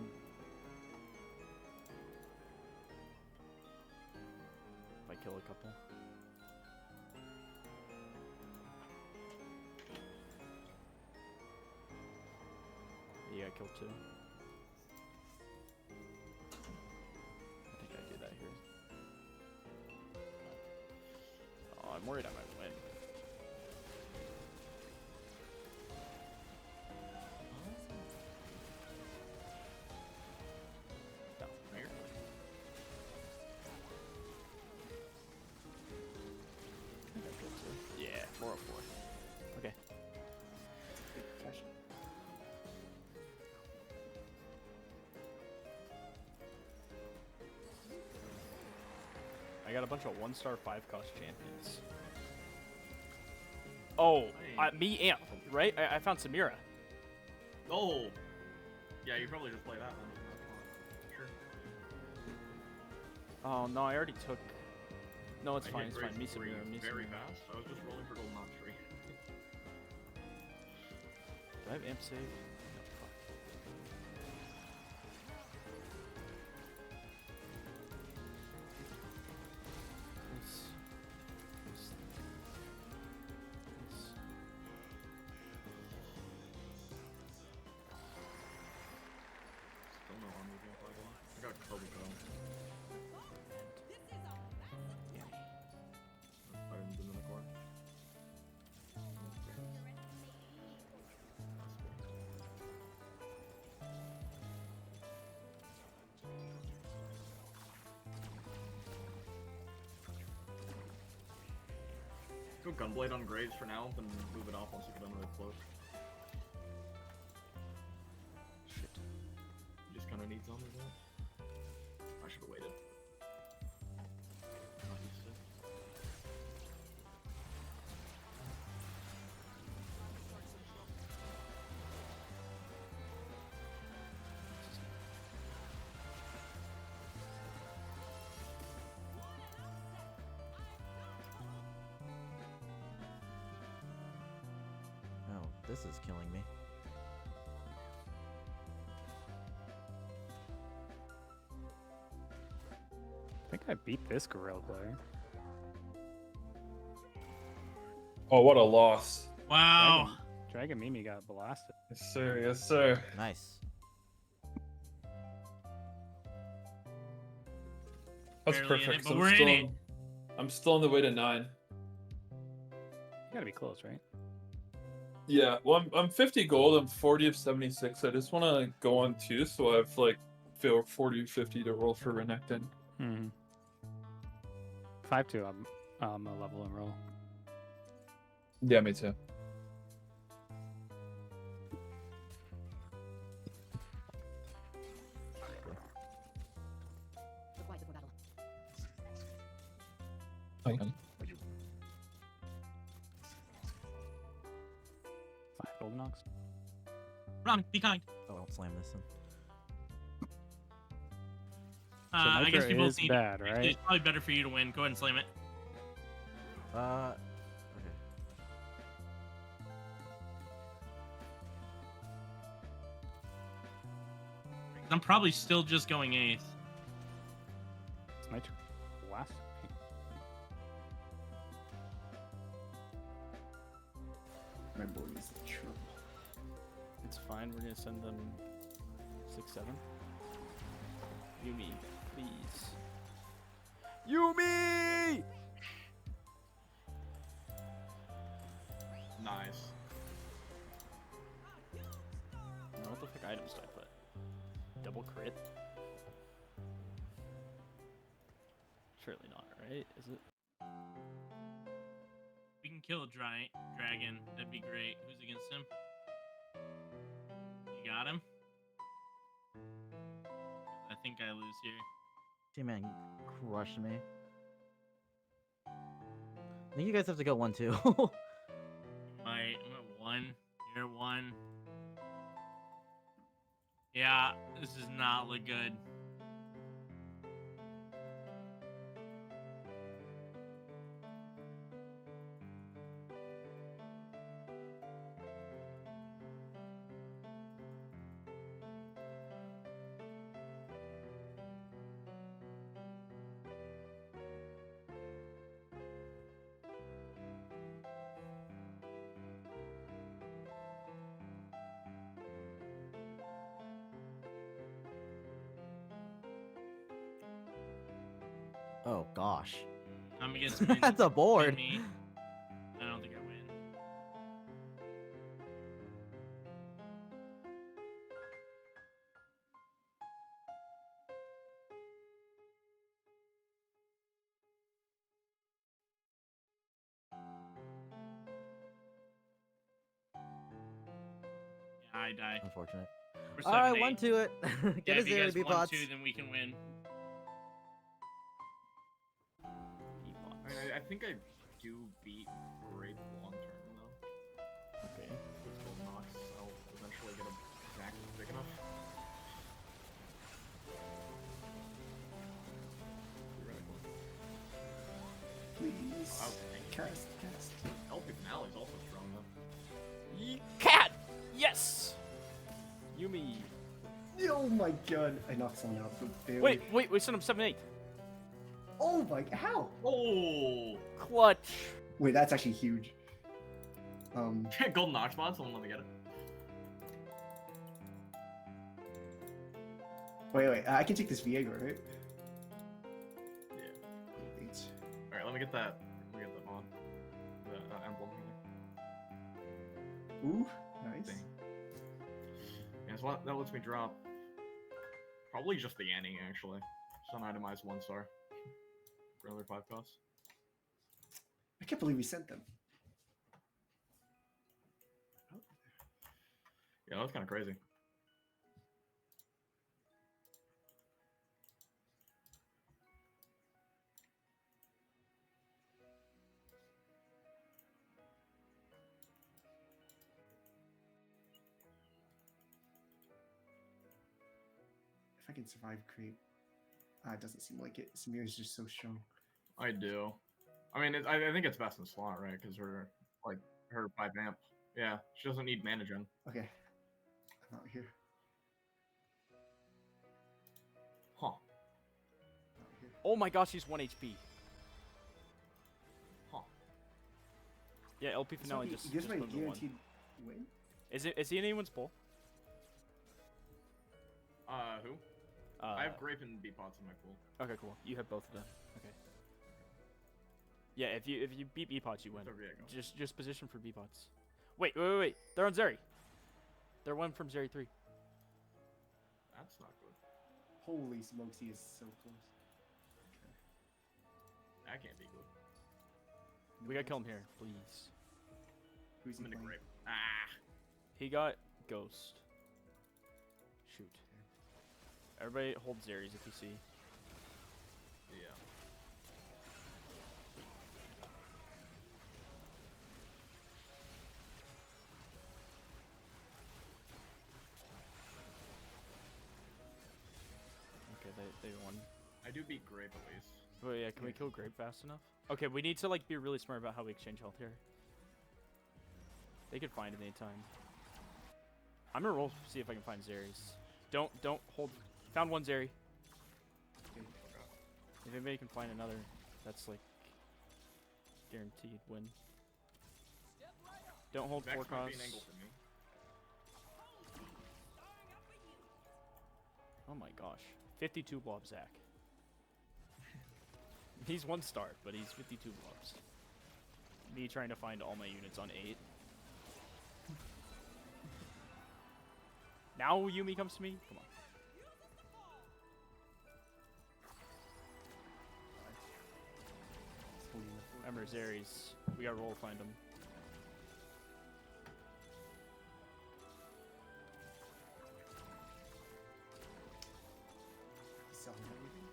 If I kill a couple. Yeah, I killed 2. I think I do that here. Oh, I'm worried I might win. No, here. I think I killed 2. Yeah, 404. Okay. I got a bunch of 1-star 5-cost champions. Oh, me Amp, right? I found Samira. Oh! Yeah, you probably just play that one. Sure. Oh, no, I already took... No, it's fine, hit it's fine. Me grades Samira, me very Samira. fast. I was just rolling for golden tree. Do I have Amp save? No, fuck. Still no armor game by the way. I got Kobe Go. Items in the core. Go Gunblade on Graves for now, then move it off once you get under the cloak. Shit. You just kind of need zombies out. I should have waited. Not used to it. Oh, this is killing me. I think I beat this gorilla player. Oh, what a loss. Wow. Dragon Mimi got blasted. Yes, sir. Yes, sir. Nice. That's Barely in perfect. it, but So we're in it. I'm still on the way to 9. You gotta be close, right? Yeah, well, I'm 50 gold. I'm 40 of 76. I just want to go on 2, so I have like 40 or 50 to roll for Renekton. Mm-hmm. 5-2, I'm a level and roll. Yeah, me too. Hang on. 5 golden ox. Ron, be kind. Oh, don't slam this in. I guess Nitro we both is need bad, it. right? It's probably better for you to win. Go ahead and slam it. Okay. I'm probably still just going 8th. It's Nitro last. My boy is in trouble. It's fine, we're gonna send them 6, 7. Yumi, please. Yumi! Nice. What the fuck items do I put? Double crit? Surely not, right? Is it? We can kill a dragon. That'd be great. Who's against him? You got him? I think I lose here. T-Man crushed me. I think you guys have to go 1-2. I'm at 1. You're at 1. Yeah, this does not look good. Oh gosh. I'm against That's a board. Me. I don't think I win. Yeah, I die. Unfortunate. We're Alright, 7-8. 1-2 it. Get Yeah, a if you zero, guys B-pots. 1-2, then we can win. I mean, I think I do beat Grape long term though. Okay. With full Nox, I'll eventually get a Zac big enough. Theoretically. Please. Wow, thank you. Cast. LP Finale is also strong though. Cat! Yes! Yumi. Oh my god. I knocked someone out, but barely. Wait, we sent him 7-8. Oh my, how? Oh! Clutch. Wait, that's actually huge. Golden Nox mod, someone let me get it. Wait, I can take this Viego, right? Yeah. Wait. Alright, let me get that. Let me get that mod. The emblem here. Ooh, nice. Dang. Yeah, so that lets me drop. Probably just the Yanning, actually. Just an itemized 1-star. For another 5 costs. I can't believe we sent them. Yeah, that was kind of crazy. If I can survive creep. It doesn't seem like it. Samir is just so strong. I do. I mean, I think it's best in slot, right? Because we're, like, her 5 amp. Yeah, she doesn't need mana gen. Okay. I'm out here. Huh. Out here. Oh my gosh, he's 1 HP. Huh. Yeah, LP So Finale he just gives me a moved to 1. guaranteed win? Is he in anyone's pool? Who? I have Grape and B-Pots in my pool. Okay, cool. You have both of them. Okay. Yeah, if you beat B-Pots, you win. There we go. Just position for B-Pots. Wait. They're on Zeri. They're 1 from Zeri 3. That's not good. Holy smokes, he is so close. Okay. That can't be good. We gotta kill him here, please. Who's he I'm into playing? Grape. Ah! He got Ghost. Shoot. Everybody hold Zeris if you see. Yeah. Okay, they won. I do beat Grape at least. Wait, yeah, can we kill Grape fast enough? Okay, we need to like be really smart about how we exchange health here. They could find it anytime. I'm gonna roll see if I can find Zeris. Don't hold. Found 1 Zeri. If anybody can find another, that's like guaranteed win. Don't hold Vex 4 might be costs. an angle for me. Oh my gosh. 52 blob Zach. He's 1 star, but he's 52 blobs. Me trying to find all my units on 8. Now Yumi comes to me? Come on. Remember, Zaries. We gotta roll find him. Selling everything.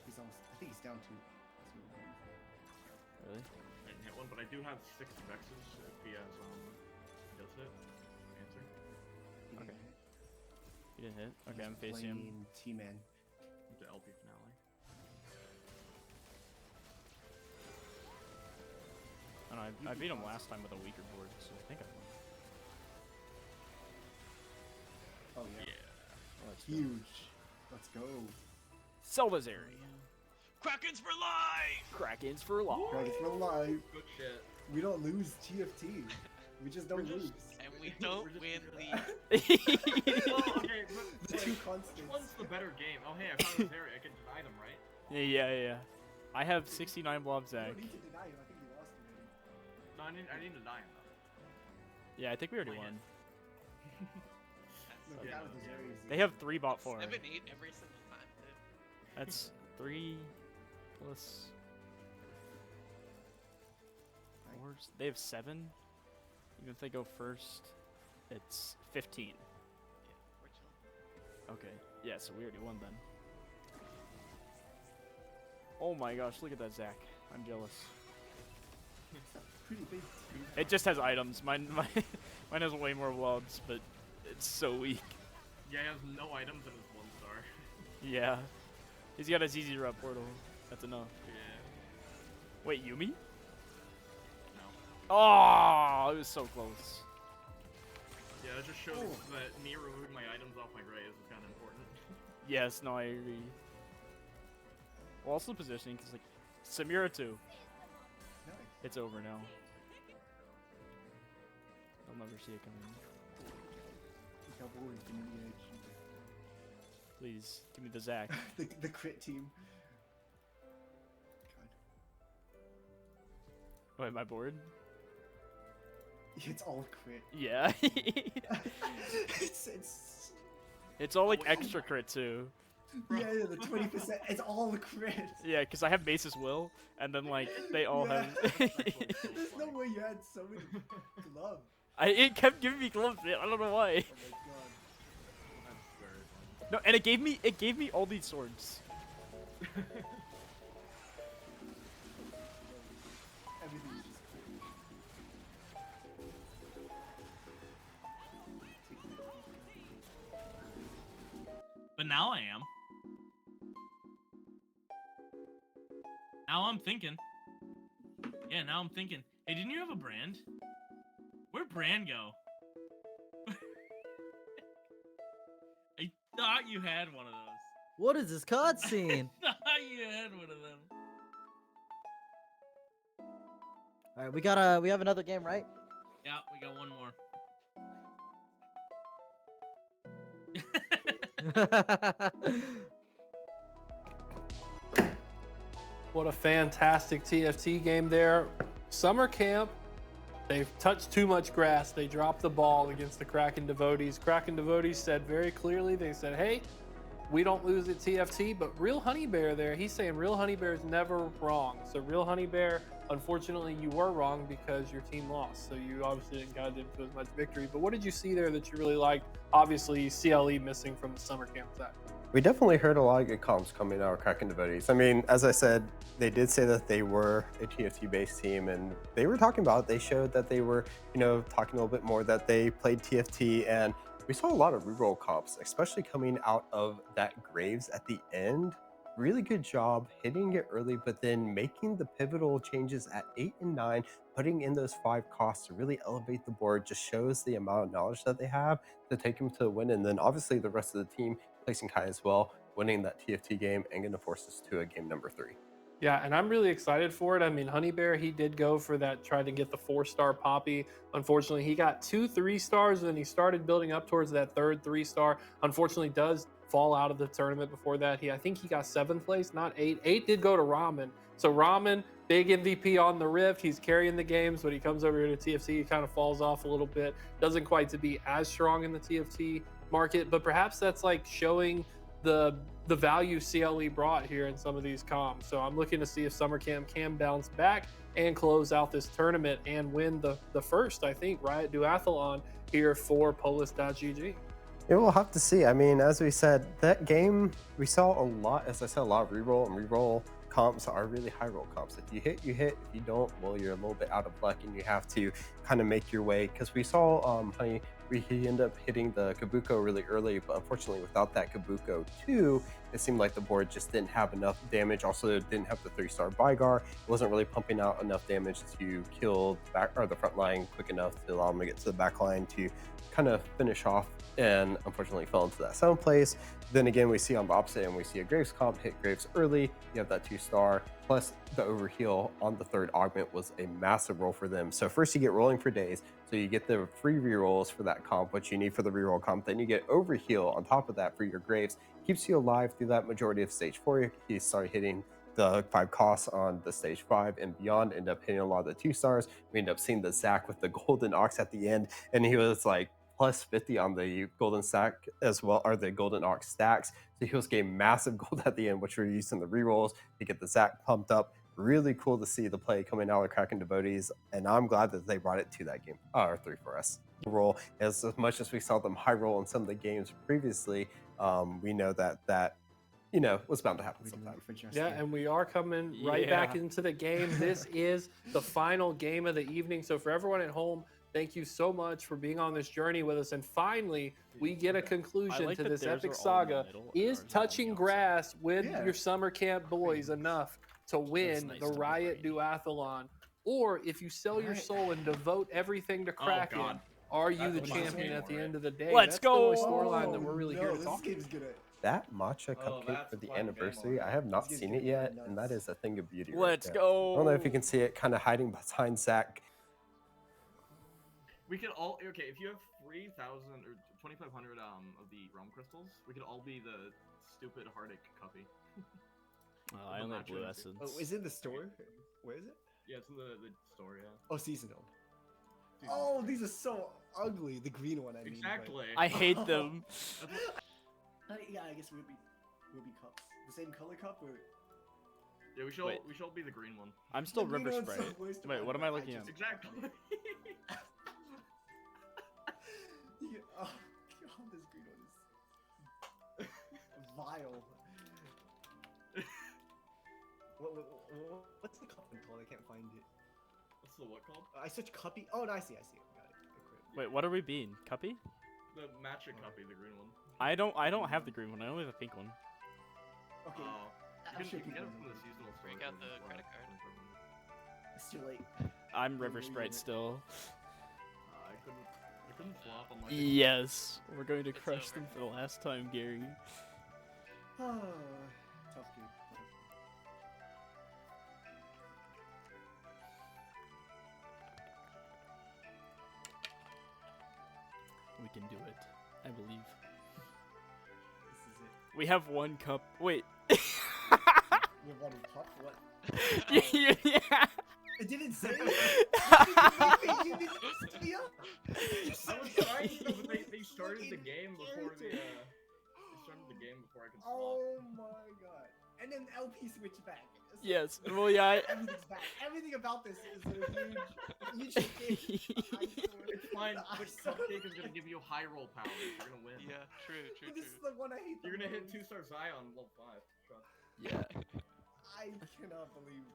He's almost. I think he's down to. Really? I didn't hit one, but I do have 6 vexes if he has does hit. Answer. Okay. He didn't hit? Okay, I'm facing him. T-Man. The LP finale. I don't know, I beat him last time with a weaker board, so I think I won. Oh yeah. Well, that's good. Huge. Let's go. Salvazari. Krakens for life! Krakens for life. Krakens for life. Good shit. We don't lose TFT. We just don't lose. And we don't win league. Well, okay, but The like, two which constants. one's the better game? Oh, hey, I found this area. I can deny them, right? Yeah. I have 69 blob You Zach. don't need to deny him. I think you lost already. No, I didn't deny him, though. Yeah, I think we already Oh, yeah. won. Look, Yeah, out of no, those yeah. areas. They have 3 bot 4. 7-8 every single time, dude. That's 3 plus 4. They have 7. Even if they go first, it's 15. Yeah, we're chilling. Okay. Yeah, so we already won then. Oh my gosh, look at that Zach. I'm jealous. Pretty big. It just has items. Mine has way more blobs, but it's so weak. Yeah, he has no items and it's 1 star. Yeah. He's got a ZZ rep portal. That's enough. Yeah. Wait, Yumi? No. Oh, it was so close. Yeah, it just shows that me removing my items off my graves is kind of important. Yes, no, I agree. Well, also positioning, because, like, Samira too. Nice. It's over now. I'll never see it coming. Look how bold he's giving me edge. Please, give me the Zach. the crit team. God. Wait, my board? It's all crit. Yeah. it's It's all, like, extra crit, too. yeah, the 20%. It's all the crit. Yeah, because I have Basis Will, and then, like, they all Yeah. have... There's no way you had so many gloves. It kept giving me gloves, man. I don't know why. Oh my god. That's very fun. No, and it gave me all these swords. Everything is just But now I am. Now I'm thinking. Yeah, now I'm thinking. Hey, didn't you have a brand? Where'd brand go? I thought you had one of those. What is this cutscene? I thought you had one of them. All right, we have another game, right? Yeah, we got one more. What a fantastic TFT game there. Summer camp, they've touched too much grass. They dropped the ball against the Kraken devotees. Kraken devotees said very clearly, they said, hey, we don't lose at TFT, but Real Honey Bear there, he's saying Real Honey Bear is never wrong. So Real Honey Bear, unfortunately, you were wrong because your team lost. So you obviously didn't guide them to as much victory. But what did you see there that you really liked? Obviously, CLE missing from the summer camp set. We definitely heard a lot of good comps coming out of Kraken devotees. I mean, as I said, they did say that they were a TFT-based team, and they were talking about it. They showed that they were, talking a little bit more that they played TFT, and we saw a lot of reroll comps, especially coming out of that Graves at the end. Really good job hitting it early, but then making the pivotal changes at 8 and 9, putting in those 5 costs to really elevate the board, just shows the amount of knowledge that they have to take them to the win. And then obviously the rest of the team placing high as well, winning that TFT game and going to force us to a game number 3. Yeah, and I'm really excited for it. I mean, Honey Bear, he did go for that, tried to get the 4-star Poppy. Unfortunately, he got 2 3-stars, and then he started building up towards that third 3-star. Unfortunately, does fall out of the tournament before that. I think he got 7th place, not 8. 8 did go to Ramen. So Ramen, big MVP on the Rift. He's carrying the games. When he comes over here to TFT, he kind of falls off a little bit. Doesn't quite to be as strong in the TFT market, but perhaps that's like showing the value CLE brought here in some of these comps. So I'm looking to see if Summer Camp can bounce back and close out this tournament and win the first, I think, Riot Duathlon here for POLIS.gg. Yeah, we'll have to see. I mean, as we said, that game, we saw a lot, as I said, a lot of reroll, and reroll comps are really high roll comps. If you hit, you hit. If you don't, well, you're a little bit out of luck, and you have to kind of make your way. Because we saw Honey, he ended up hitting the Kabuko really early, but unfortunately, without that Kabuko too, it seemed like the board just didn't have enough damage. Also, it didn't have the 3-star Bygar. It wasn't really pumping out enough damage to kill the front line quick enough to allow him to get to the back line to kind of finish off, and unfortunately fell into that 7th place. Then again, we see on the opposite end, we see a Graves comp hit Graves early. You have that 2-star, plus the overheal on the 3rd augment was a massive roll for them. So first you get rolling for days, so you get the free rerolls for that comp, what you need for the reroll comp. Then you get overheal on top of that for your Graves. Keeps you alive through that majority of stage 4. You start hitting the 5 costs on the stage 5 and beyond, end up hitting a lot of the 2-stars. We end up seeing the Zach with the golden ox at the end, and he was like plus 50 on the golden stack as well, or the golden ox stacks. So he was getting massive gold at the end, which we're using the rerolls to get the Zach pumped up. Really cool to see the play coming out of Kraken devotees, and I'm glad that they brought it to that game, or 3 for us. Roll, as much as we saw them high roll in some of the games previously, we know that you know what's bound to happen sometime. Yeah, and we are coming right back into the game. This is the final game of the evening. So for everyone at home, thank you so much for being on this journey with us. And finally, we get a conclusion to this epic saga. Is touching grass with your summer camp boys enough to win the Riot Duathlon? Or if you sell your soul and devote everything to Kraken, are you the champion at the end of the day? Let's go! That's the only storyline that we're really here to talk about. That matcha cupcake for the anniversary, I have not seen it yet, and that is a thing of beauty. Let's right go! I don't know if you can see it kind of hiding behind Zach. We could all, okay, if you have 3,000 or 2,500 of the realm crystals, we could all be the stupid heartache cuppy. I only have blue essence. Oh, is it in the store? Where is it? Yeah, it's in the store, yeah. Oh, seasonal. Oh, these are so ugly. The green one, I mean. Exactly. I hate them. Yeah, I guess ruby cups. The same color cup, or? Yeah, we shall be the green one. I'm still The green River one's the Sprite. worst Wait, one. what am I looking at? Exactly. Oh god, this green one is vile. What's the cup one called? I can't find it. What's the what called? I searched cuppy. Oh, no, I see it. Got it. Wait, what are we being? Cuppy? The matcha cuppy, the green one. I don't have the green one. I only have the pink one. Okay. You can get it from the seasonal store. Break out the credit card. It's too late. I'm River Sprite still. I couldn't flop on my. Yes, we're going to crush them for the last time, Gary. Tough game. We can do it. I believe. This is it. We have 1 cup. Wait. We have one cup? What? Yeah. It didn't say it. You didn't set me up. I was trying to, but they started the game before the. They started the game before I could swap. Oh my god. And then LP switched back. So Yes. Well, yeah. everything's back. Everything about this is a huge game. It's fine, but Cupcake is gonna give you high roll power. You're gonna win. Yeah, true. But this is the one I hate. You're gonna hit 2-star Zion level 5. Trust. Yeah. I cannot believe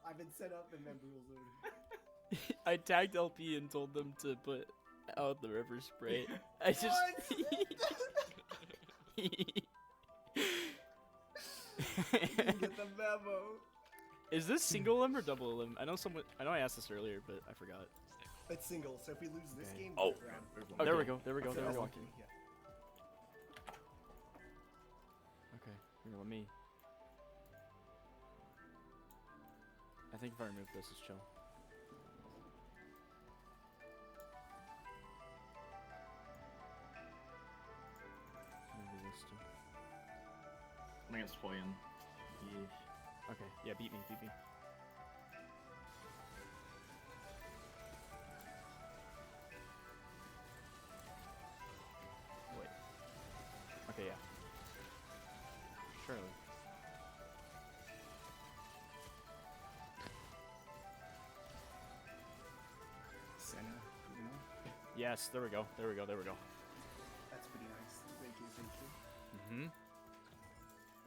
I've been set up and then rules. I tagged LP and told them to put out the River Sprite. I just. Get the memo. Is this single limb or double limb? I know I asked this earlier, but I forgot. It's single, so if we lose this game, Oh. we're There we go. There we go. Okay, There we go. walking, yeah. Okay. Here, let me. think if I remove this, it's chill. Maybe this too. I'm against Hoyan. Okay, yeah, beat me, beat me. Wait. Okay, yeah. Surely. Senna, you know? Yes, there we go, there we go, there we go. That's pretty nice. Thank you, thank you. Mm-hmm.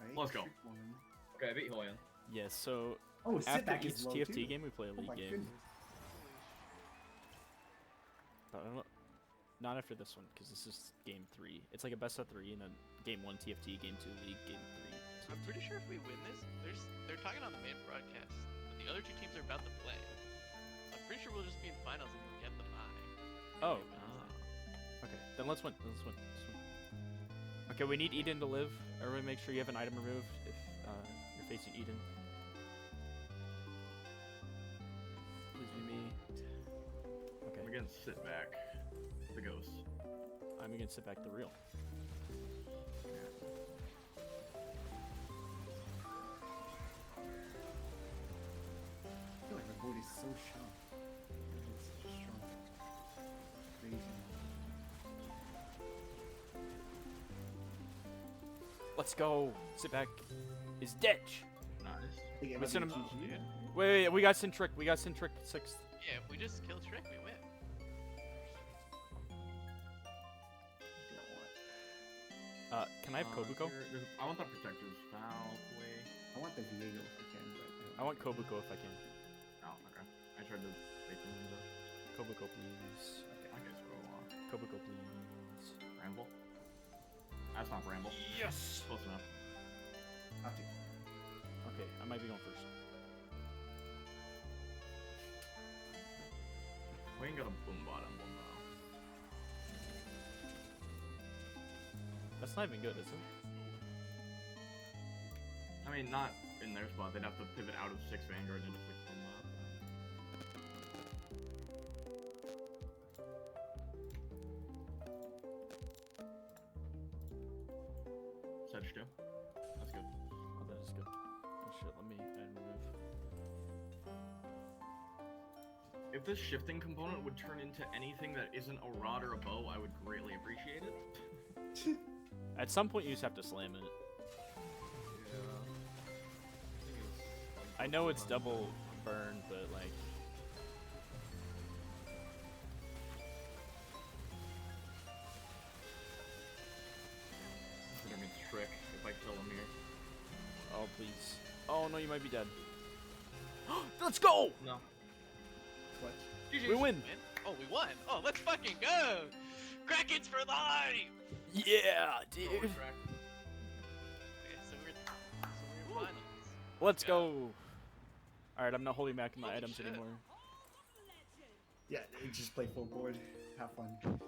Right, Let's go. trick one. Okay, I beat Hoyan. Yes, so Oh, after sit back each is low TFT too. game, we play a Oh league my game. goodness. But I don't, not after this one, because this is game 3. It's like a best of 3, and then game 1 TFT, game 2 league, game 3. I'm pretty sure if we win this, they're talking on the main broadcast, but the other two teams are about to play. So I'm pretty sure we'll just be in finals and we'll get the bye. Oh. Okay, then let's win. Let's win. Let's win. Okay, we need Eden to live. Everybody make sure you have an item removed if you're facing Eden. Please be me. Okay. I'm against Sitback, the ghost. I'm against Sit Back the real. I feel like my board is so sharp. It's so strong. Crazy. Let's go. Sit Back is ditch. Nice. Think it We might sent be him. GG. Yeah. Wait, we got Sintrick. We got Sintrick 6th. Yeah, if we just kill Trick, we win. Can I have Kobuko? I want the Protector's Foul play. I want the Viego if we can, but I want Kobuko if I can. Oh, okay. I tried to fake them into. Kobuko, please. I guess we'll Kobuko, please. Ramble. That's not Ramble. Yes! Close enough. I'll take it. Okay, I might be going first. We ain't got a boom bot emblem though. That's not even good, is it? I mean, not in their spot. They'd have to pivot out of 6 Vanguard into 6 boom bot. Sedge 2. That's good. Oh, that is good. Oh shit, let me move. If this shifting component would turn into anything that isn't a rod or a bow, I would greatly appreciate it. At some point, you just have to slam it. I know it's double burn, but like. It's gonna be Trick if I kill him here. Oh, please. Oh, no, you might be dead. Let's go! No. Clutch. GG's. We win! Oh, we won! Oh, let's fucking go! Krakens for life! Yeah, dude! Okay, so we're in finals. Let's go! Alright, I'm not holding back my Holy items shit. anymore. Yeah, just play full board. Have fun. Imagine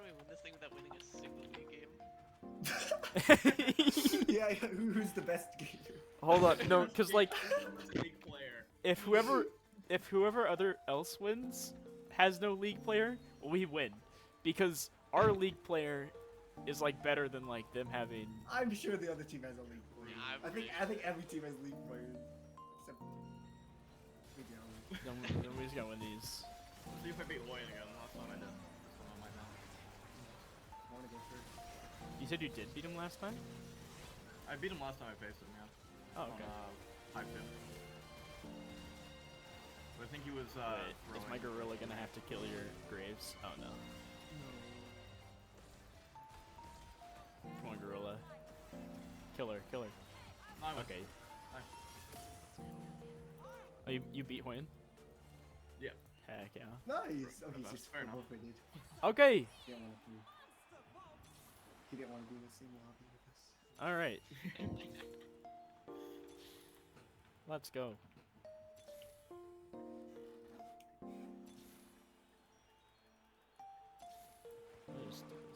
we win this thing without winning a single league game. Yeah, who's the best gamer? Hold up, no, because like, League player. if whoever other else wins has no league player, we win. Because our league player is like better than like them having. I'm sure the other team has a league player. Yeah, I think every team has league players. Except maybe I don't know. Then we just gotta win these. Let's see if I beat Loyan again. Last time I did. This one I might not. I wanna go first. You said you did beat him last time? I beat him last time I faced him, yeah. Oh, okay. On, high pip. But I think he was, Wait, is throwing... my gorilla gonna have to kill your graves? Oh no. Come on, gorilla. Kill her, kill her. No, I went. Okay. Nice. Oh, you beat Hoyan? Yeah. Heck yeah. Nice. Oh, he's That's just fair enough. forfeited. Okay! He didn't want to. He didn't want to be in the same lobby with us. Alright. Let's go.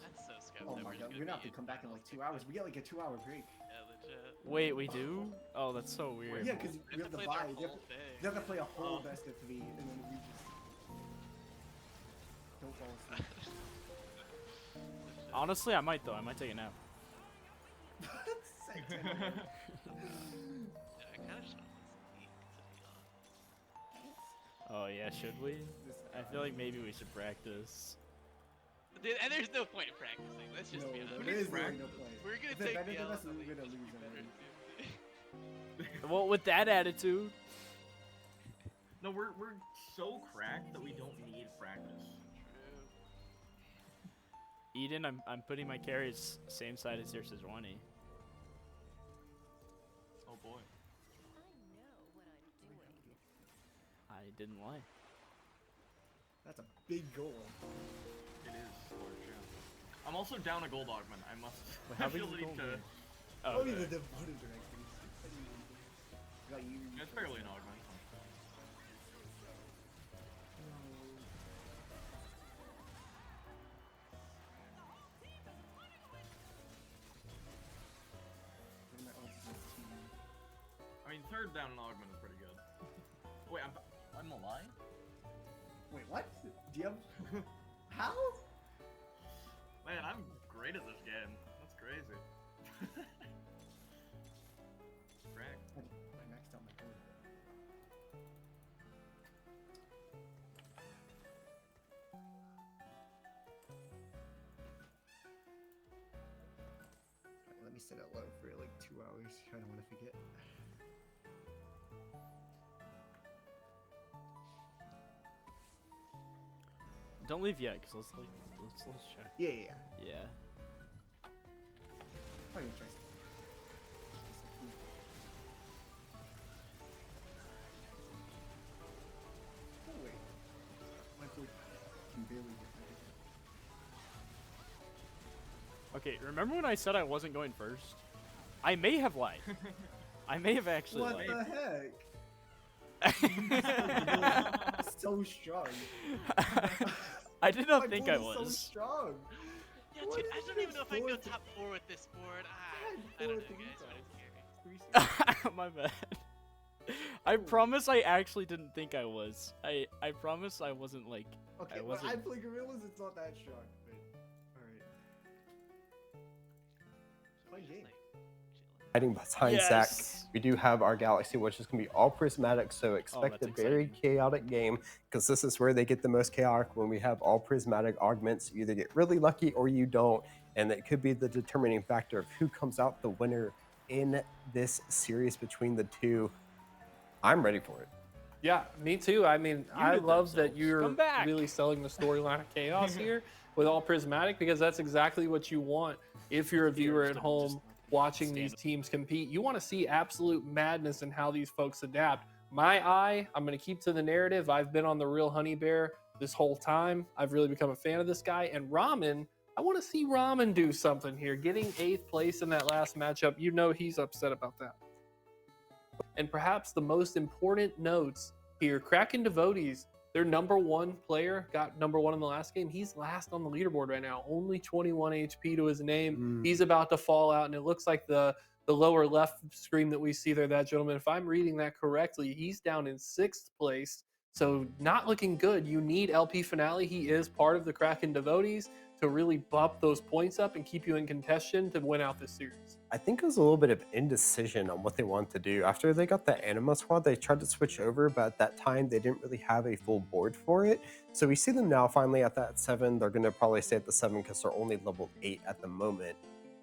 That's so scary. Oh my god, we're gonna have to come back in like 2 hours. We get like a 2-hour break. Yeah, legit. Wait, we do? Oh, that's so weird. Yeah, because we have the play bye. their They have whole to, thing. they have to play a whole best of 3, and then we just don't fall asleep. Honestly, I might though. I might take a nap. Say 10. Yeah, I kind of just want to sleep, to be honest. Oh yeah, should we? I feel like maybe we should practice. Dude, and there's no point in practicing. Let's just be honest. there is really no point. We're gonna If they're take better the than L. us, so we're they gonna must lose be better anyway. too. Well, with that attitude. No, we're so cracked that we don't need practice. True. Eden, I'm putting my carries same side as your Sejuani. Oh boy. I didn't lie. That's a big goal. It is large, yeah. I'm also down a gold augment. I must. Wait, how big is the ability gold to. here? Oh, Okay. the devoted directors. Got you. It's barely an augment. I mean, third down an augment is pretty good. Wait, I'm alive? Wait, what? Do you have... How? Man, I'm great at this game. That's crazy. Crack. I maxed out my code. Alright, let me set it low for like 2 hours. I don't want to forget. Don't leave yet, cause let's check. Yeah. Yeah. Probably try some. Oh wait. My code can barely get Okay, remember when I said I wasn't going first? I may have lied. I may have actually What lied. the heck? So strong. I did not My think board I is so was. strong. Yeah, What dude, is I don't this even know if I can go board? top 4 with this board. I I don't know, had guys, four but it's scary. My bad. I promise I actually didn't think I was. I promise I wasn't like. Okay, I when wasn't. I play gorillas, it's not that strong. But alright. Play Just, game. like, chilling. Hiding behind Zach, Yes. we do have our Galaxy, which is going to be all prismatic, so expect that's a very exciting. chaotic game, because this is where they get the most chaotic when we have all prismatic augments. You either get really lucky or you don't, and it could be the determining factor of who comes out the winner in this series between the two. I'm ready for it. Yeah, me too. I mean, I Muted love that themselves. you're Come back. really selling the storyline of chaos here with all prismatic, because that's exactly what you want if you're a viewer at home watching these teams compete. You want to see absolute madness in how these folks adapt. My eye, I'm going to keep to the narrative. I've been on the real Honey Bear this whole time. I've really become a fan of this guy. And Ramen, I want to see Ramen do something here. Getting 8th place in that last matchup, you know he's upset about that. And perhaps the most important notes here, Kraken devotees, their #1 player got #1 in the last game. He's last on the leaderboard right now, only 21 HP to his name. He's about to fall out, and it looks like the lower left screen that we see there, that gentleman, if I'm reading that correctly, he's down in 6th place. So not looking good. You need LP Finale. He is part of the Kraken devotees to really bump those points up and keep you in contention to win out this series. I think it was a little bit of indecision on what they wanted to do. After they got the Anima squad, they tried to switch over, but at that time, they didn't really have a full board for it. So we see them now finally at that 7. They're going to probably stay at the 7 because they're only level 8 at the moment.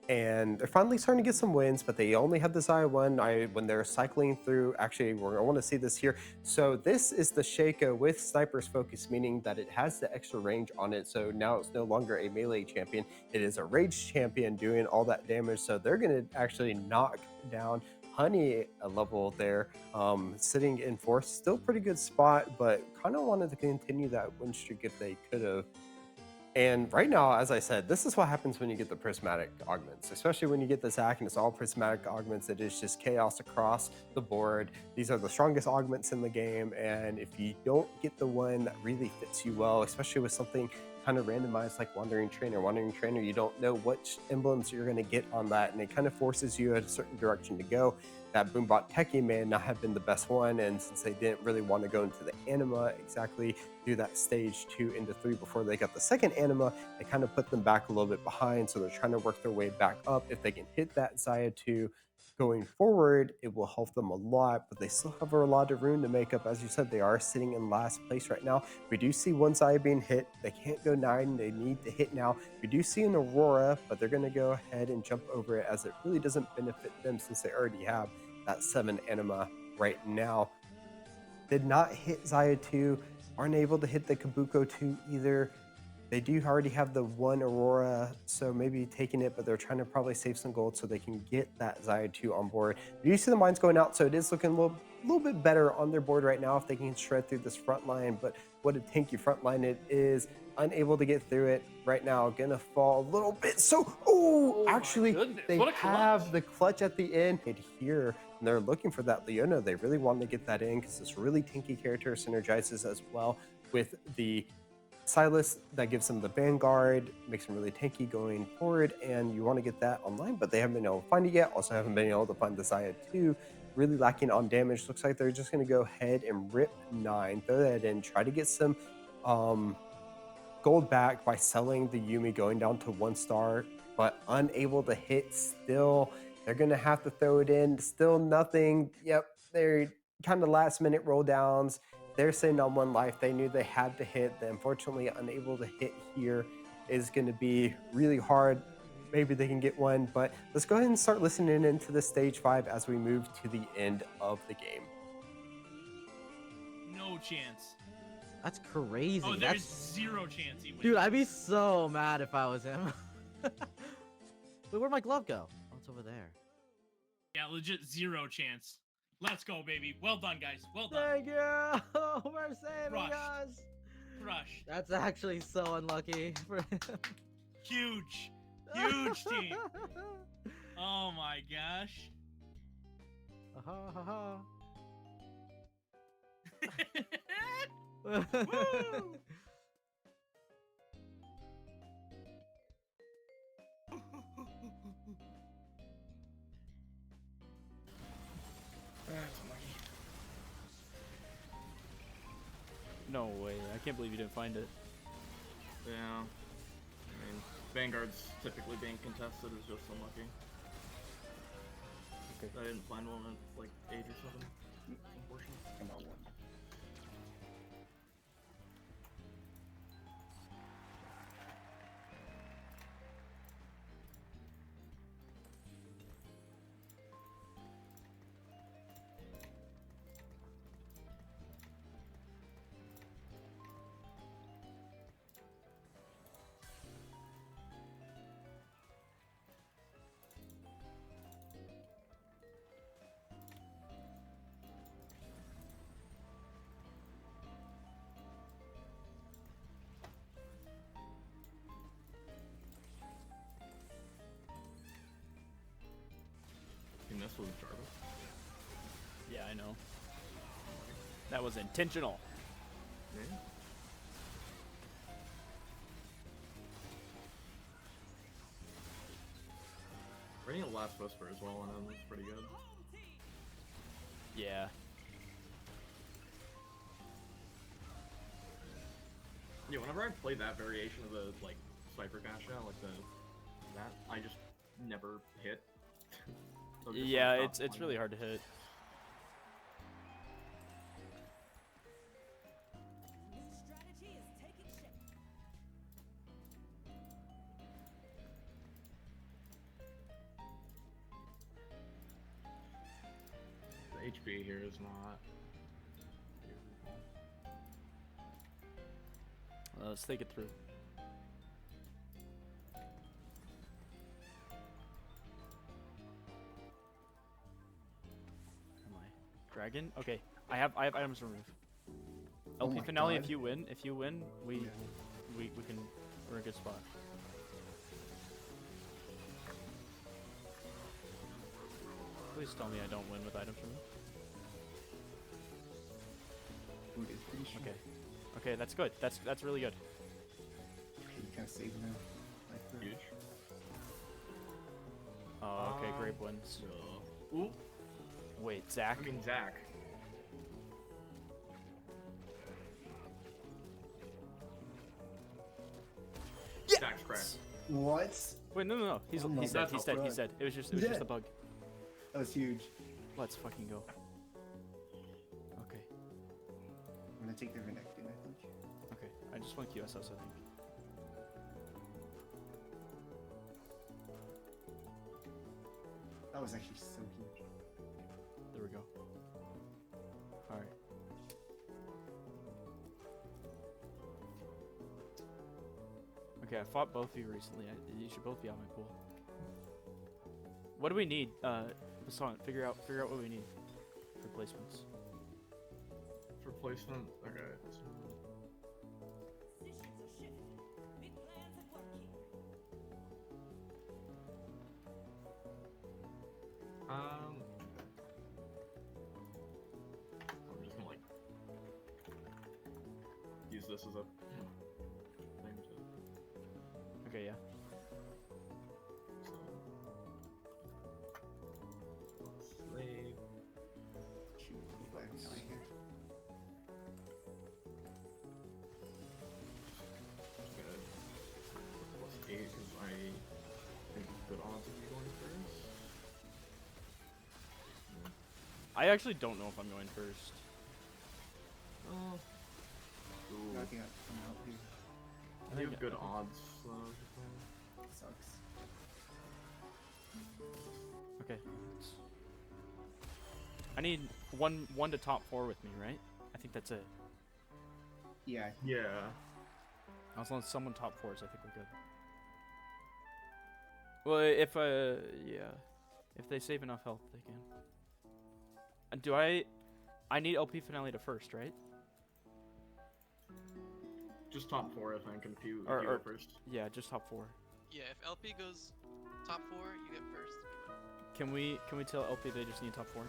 And they're finally starting to get some wins, but they only had this I1 when they're cycling through. Actually, I want to see this here. So this is the Shaco with Sniper's Focus, meaning that it has the extra range on it. So now it's no longer a melee champion. It is a rage champion doing all that damage. So they're going to actually knock down Honey a level there, sitting in 4th. Still pretty good spot, but kind of wanted to continue that win streak if they could have. And right now, as I said, this is what happens when you get the prismatic augments, especially when you get this hack and it's all prismatic augments. It is just chaos across the board. These are the strongest augments in the game. And if you don't get the one that really fits you well, especially with something kind of randomized like Wandering Trainer. Wandering Trainer, you don't know which emblems you're going to get on that, and it kind of forces you in a certain direction to go. That Boombot Techie may not have been the best one, and since they didn't really want to go into the anima exactly, do that stage 2 into 3 before they got the second anima, they kind of put them back a little bit behind, so they're trying to work their way back up. If they can hit that Xayah 2 going forward, it will help them a lot, but they still have a lot of room to make up. As you said, they are sitting in last place right now. We do see one Xayah being hit. They can't go 9. They need to hit now. We do see an Aurora, but they're going to go ahead and jump over it as it really doesn't benefit them since they already have that 7 anima right now. Did not hit Xayah 2, aren't able to hit the Kabuko 2 either. They do already have the 1 Aurora, so maybe taking it, but they're trying to probably save some gold so they can get that Xayah 2 on board. You see the mines going out, so it is looking a little bit better on their board right now if they can shred through this front line, but what a tanky front line it is. Unable to get through it right now, gonna fall a little bit. So, actually, they have the clutch at the end here, and they're looking for that Leona. They really want to get that in because this really tanky character synergizes as well with the Silas that gives them the Vanguard, makes them really tanky going forward, and you want to get that online, but they haven't been able to find it yet. Also haven't been able to find the Xayah 2, really lacking on damage. Looks like they're just going to go ahead and rip 9, throw that in, try to get some gold back by selling the Yumi, going down to 1 star, but unable to hit still. They're going to have to throw it in. Still nothing. Yep, they're kind of last minute roll downs. They're sitting on 1 life. They knew they had to hit. They unfortunately unable to hit here is going to be really hard. Maybe they can get one, but let's go ahead and start listening into the stage 5 as we move to the end of the game. No chance. That's crazy. Oh, there's 0 chance he wins. Dude, I'd be so mad if I was him. Wait, where'd my glove go? Oh, it's over there. Yeah, legit 0 chance. Let's go, baby. Well done, guys. Well done. Thank you. We're saving us. Crush. That's actually so unlucky for him. Huge. Huge team. Oh my gosh. Woo! No way. I can't believe you didn't find it. Yeah. I mean, Vanguard's typically being contested is just unlucky. Okay. I didn't find one in like age or something. Unfortunately. Come on, one. This was Jarvis. Yeah, I know. That was intentional. Yeah. Running a Last Whisper as well on him looks pretty good. Yeah. Yeah, whenever I play that variation of the like Cypher Cash out, like that, I just never hit. So just, Yeah, like, it's really hard to hit. The HP here is not. Let's think it through. Dragon? Okay. I have items to remove. LP my finale, God. if you win, we can, we're in a good spot. Please tell me I don't win with items removed. Dude, it's pretty strong. Okay. Okay, that's good. That's really good. gonna save now. Like the... Huge. Oh, okay, Grape wins. Ooh. Wait, Zach? I mean, Zach. Yeah! Zach's cracked. What? Wait, no. He's Oh my dead. God. He's dead. He's dead. It was just a bug. That was huge. Let's fucking go. Okay. I'm gonna take the Renekton, I think. Okay. I just want QSS, I think. That was actually so huge. There we go. Alright. Okay, I fought both of you recently. You should both be on my pool. What do we need? Basant, figure out what we need for placements. For placement, okay. I'm just gonna like use this as a thing to. Okay, yeah. Slave. Shoot, I have no idea. +8 because I think it's good odds of me going first. I actually don't know if I'm going first. Oh. Ooh. I think I'm out here. I think good odds. Sucks. Okay. I need one to top 4 with me, right? I think that's it. Yeah. Yeah. As long as someone top 4s, I think we're good. Well, if if they save enough health, they can. And do I need LP finale to first, right? Just top 4, I think, and if you Or go first. Yeah, just top 4. Yeah, if LP goes top 4, you get first. Can we tell LP they just need top 4?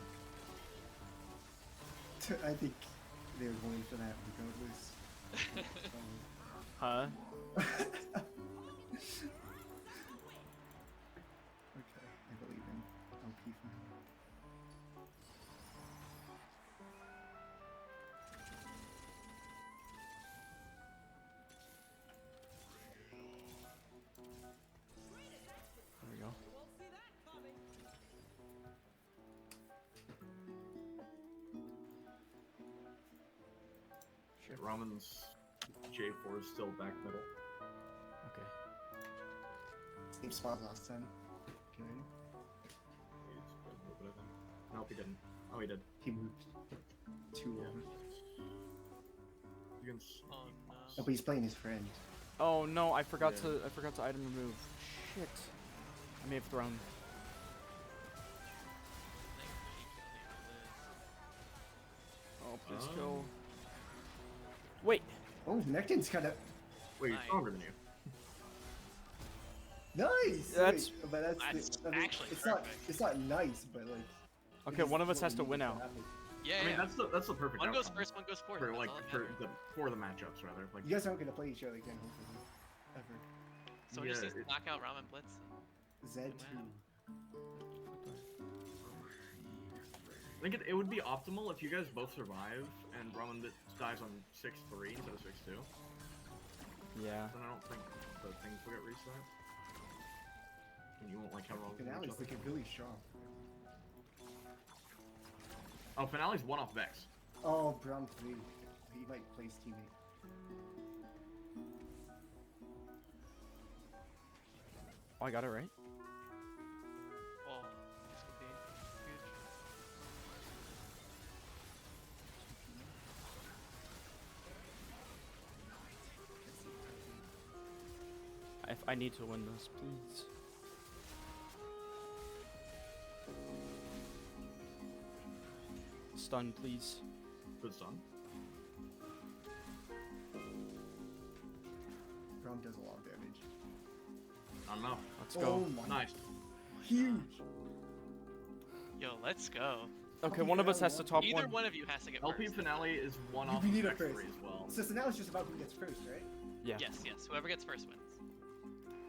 I think they were going for that regardless. Huh? Okay, I believe in LP for now. There we go. Shit, Ramen's J4 is still back middle. Okay. Same spot last time. Okay. Nope, he didn't. Oh, he did. He moved too long. You can Oh no. Oh, but he's playing his friend. Oh no, I forgot Yeah. to item remove. Shit. I may have thrown. Oh, please go. Wait. Oh, Nectin's kind of Wait, he's Nice. stronger than you. nice. That's- Wait, but That's I mean, actually it's perfect. not nice, but like. Okay, it is one of us what has to we win need now. happen. Yeah, I mean, yeah. that's the perfect One goes outcome. first, one goes fourth. For that's like all that for matters. the matchups rather. Like You guys aren't gonna play each other again, hopefully. Ever. So we just yeah, need to knock out Ramen Blitz. Z2. I think it would be optimal if you guys both survive and Ramen dies on 6-3 instead of 6-2. Yeah. Then I don't think the things will get reset. And you won't like have all of each Finale's other. looking really strong. Oh, Finale's one off Vex. Oh, Brown 3. He might play his teammate. Oh, I got it right. Oh, this could be huge. If I need to win this, please. Stun, please. Good stun. Brown does a lot of damage. I don't know. Let's go. Oh my. Nice. Huge. Yo, let's go. Okay, one of us has to top Either one. one of you has to get LP first. Finale is one off We need a Vex first. 3 as well. So now it's just about who gets first, right? Yeah. Yes, yes. Whoever gets first wins.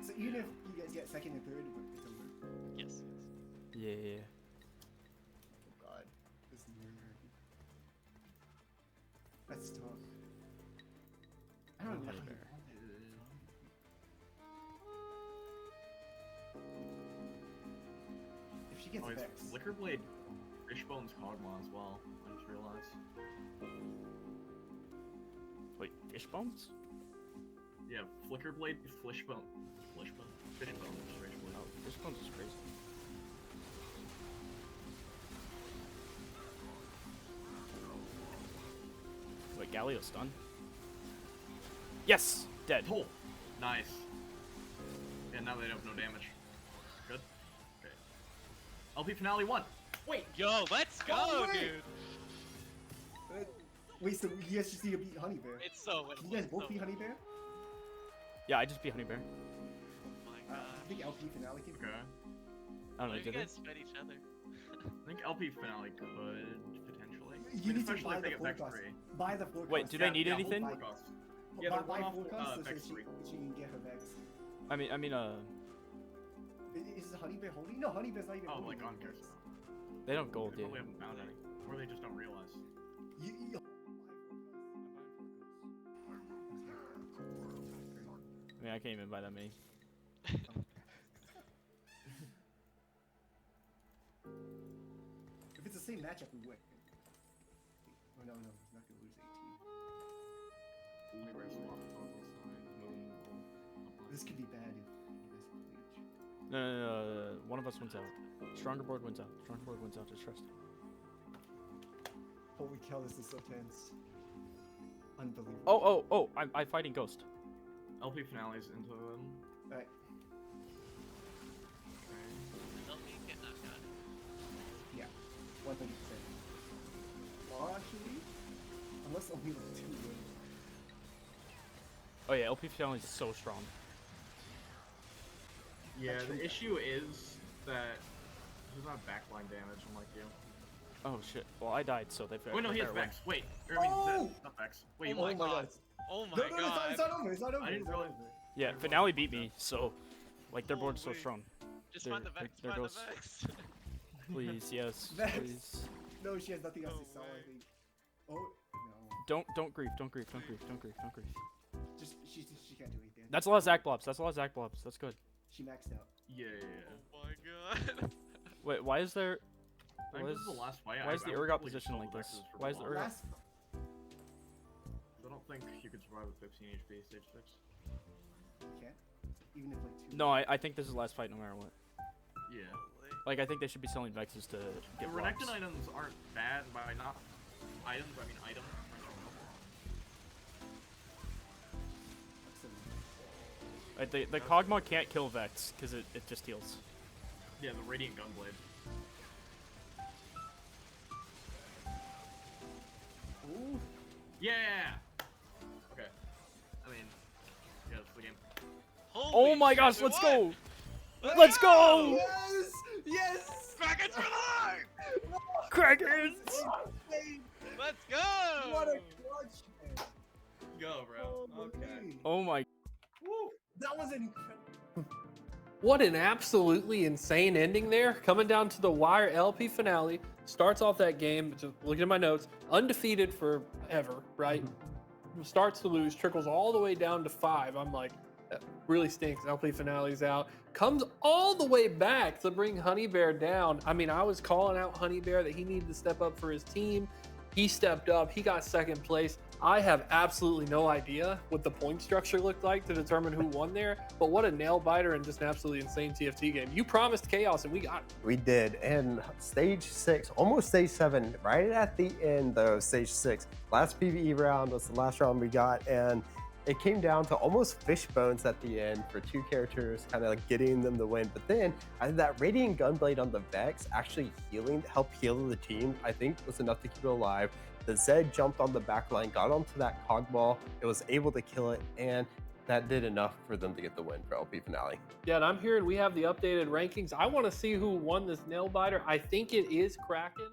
So even if you guys get second and third, it's over. Yes. Yeah. Oh god, this is weird. That's tough. I don't know. If she gets Oh, it's Vex, Flickerblade, Fishbone's Kog'Maw as well. I just realized. Wait, fish bones? Yeah, Flickerblade, Fishbone, Fishbone, Fishblade. Oh, fish bones is crazy. Wait, Galio stun? Yes! Dead. Oh, nice. Yeah, now they have no damage. Good. Okay. LP finale 1. Wait. Yo, let's go, Oh, wait. dude. wait, so you guys just need to beat Honey Bear. It's so winnable. Did you guys both beat Honey Bear? Yeah, I just beat Honey Bear. Oh my I god. think LP finale can. Okay. I don't know, What if you did guys fed each other? I think LP finale could potentially. You need to especially buy if they the get full Vex cost. 3. Buy the full Wait, cost. do they need Yeah, anything? full cost. Yeah, buy they're one off full cost so Vex she 3. can get her Vex. I mean, Is Honey Bear holding? No, Honey Bear's not even Oh, holding. like on Vex. Gears. they don't gold They yet. probably haven't found any. Or they just don't realize. You I mean, I can't even buy that many. If it's the same matchup, we win. Oh no, he's not gonna lose 18. This could be bad if you guys bleach. No. One of us wins out. Stronger board wins out. Stronger board wins out. Just trust. Holy cow, this is so tense. Unbelievable. Oh! I'm fighting Ghost. LP finale's into them. Alright. LP get knocked out. Yeah. 100%. Or actually, unless only like 2 win. Oh yeah, LP finale is so strong. Yeah, the issue is that he doesn't have backline damage unlike you. Oh shit. Well, I died, so they. Wait, no, he has better win. Vex. Wait, or, I mean, Oh! not Vex. Wait, Oh my you god. Oh my No, god. it's not over. It's not over. I didn't it's not realize- over. Yeah, finale beat me, so like their board's so Holy. strong. Just There- find the Vex. there Find the goes- Vex. Please, yes, Vex. please. No, she has nothing else No to sell, I way. think. Oh, no. Don't grief. Don't grief. Just, she can't do anything. That's a lot of Zac blobs. That's good. She maxed out. Yeah. Oh my god. Wait, why is there? I think this is the last fight. Why is the I would Urgot probably just positioned sell like the this? Vexes for Why is the block. Urgot? Last, I don't think you could survive with 15 HP stage 6. can't. Even if like 2. No, I think this is the last fight no matter what. Yeah. Like I think they should be selling Vexes to The get Renekton blocks. items aren't bad by not items, I mean items. Like, the Kog'Maw can't kill Vex because it just heals. Yeah, the Radiant Gunblade. Ooh. Yeah! Okay. I mean, yeah, that's the game. Holy Oh my shit, gosh, we let's won! go! Let's go! Yes! Yes! Krakens for life! Krakens! Let's go! What a clutch, man. Go, bro. Okay. Oh my. Woo! That was incredible. What an absolutely insane ending there. Coming down to the wire LP finale. Starts off that game, just looking at my notes, undefeated forever, right? Starts to lose, trickles all the way down to 5. I'm like, that really stinks. LP finale's out. Comes all the way back to bring Honey Bear down. I mean, I was calling out Honey Bear that he needed to step up for his team. He stepped up. He got second place. I have absolutely no idea what the point structure looked like to determine who won there, but what a nail biter and just an absolutely insane TFT game. You promised chaos and we got it. We did. And stage 6, almost stage 7, right at the end though, stage 6. Last PvE round was the last round we got, and it came down to almost fish bones at the end for 2 characters, kind of like getting them the win. But then that Radiant Gunblade on the Vex actually helped heal the team, I think was enough to keep it alive. The Zed jumped on the back line, got onto that Kog'Maw, it was able to kill it, and that did enough for them to get the win for LP finale. Yeah, and I'm hearing we have the updated rankings. I want to see who won this nail biter. I think it is Kraken.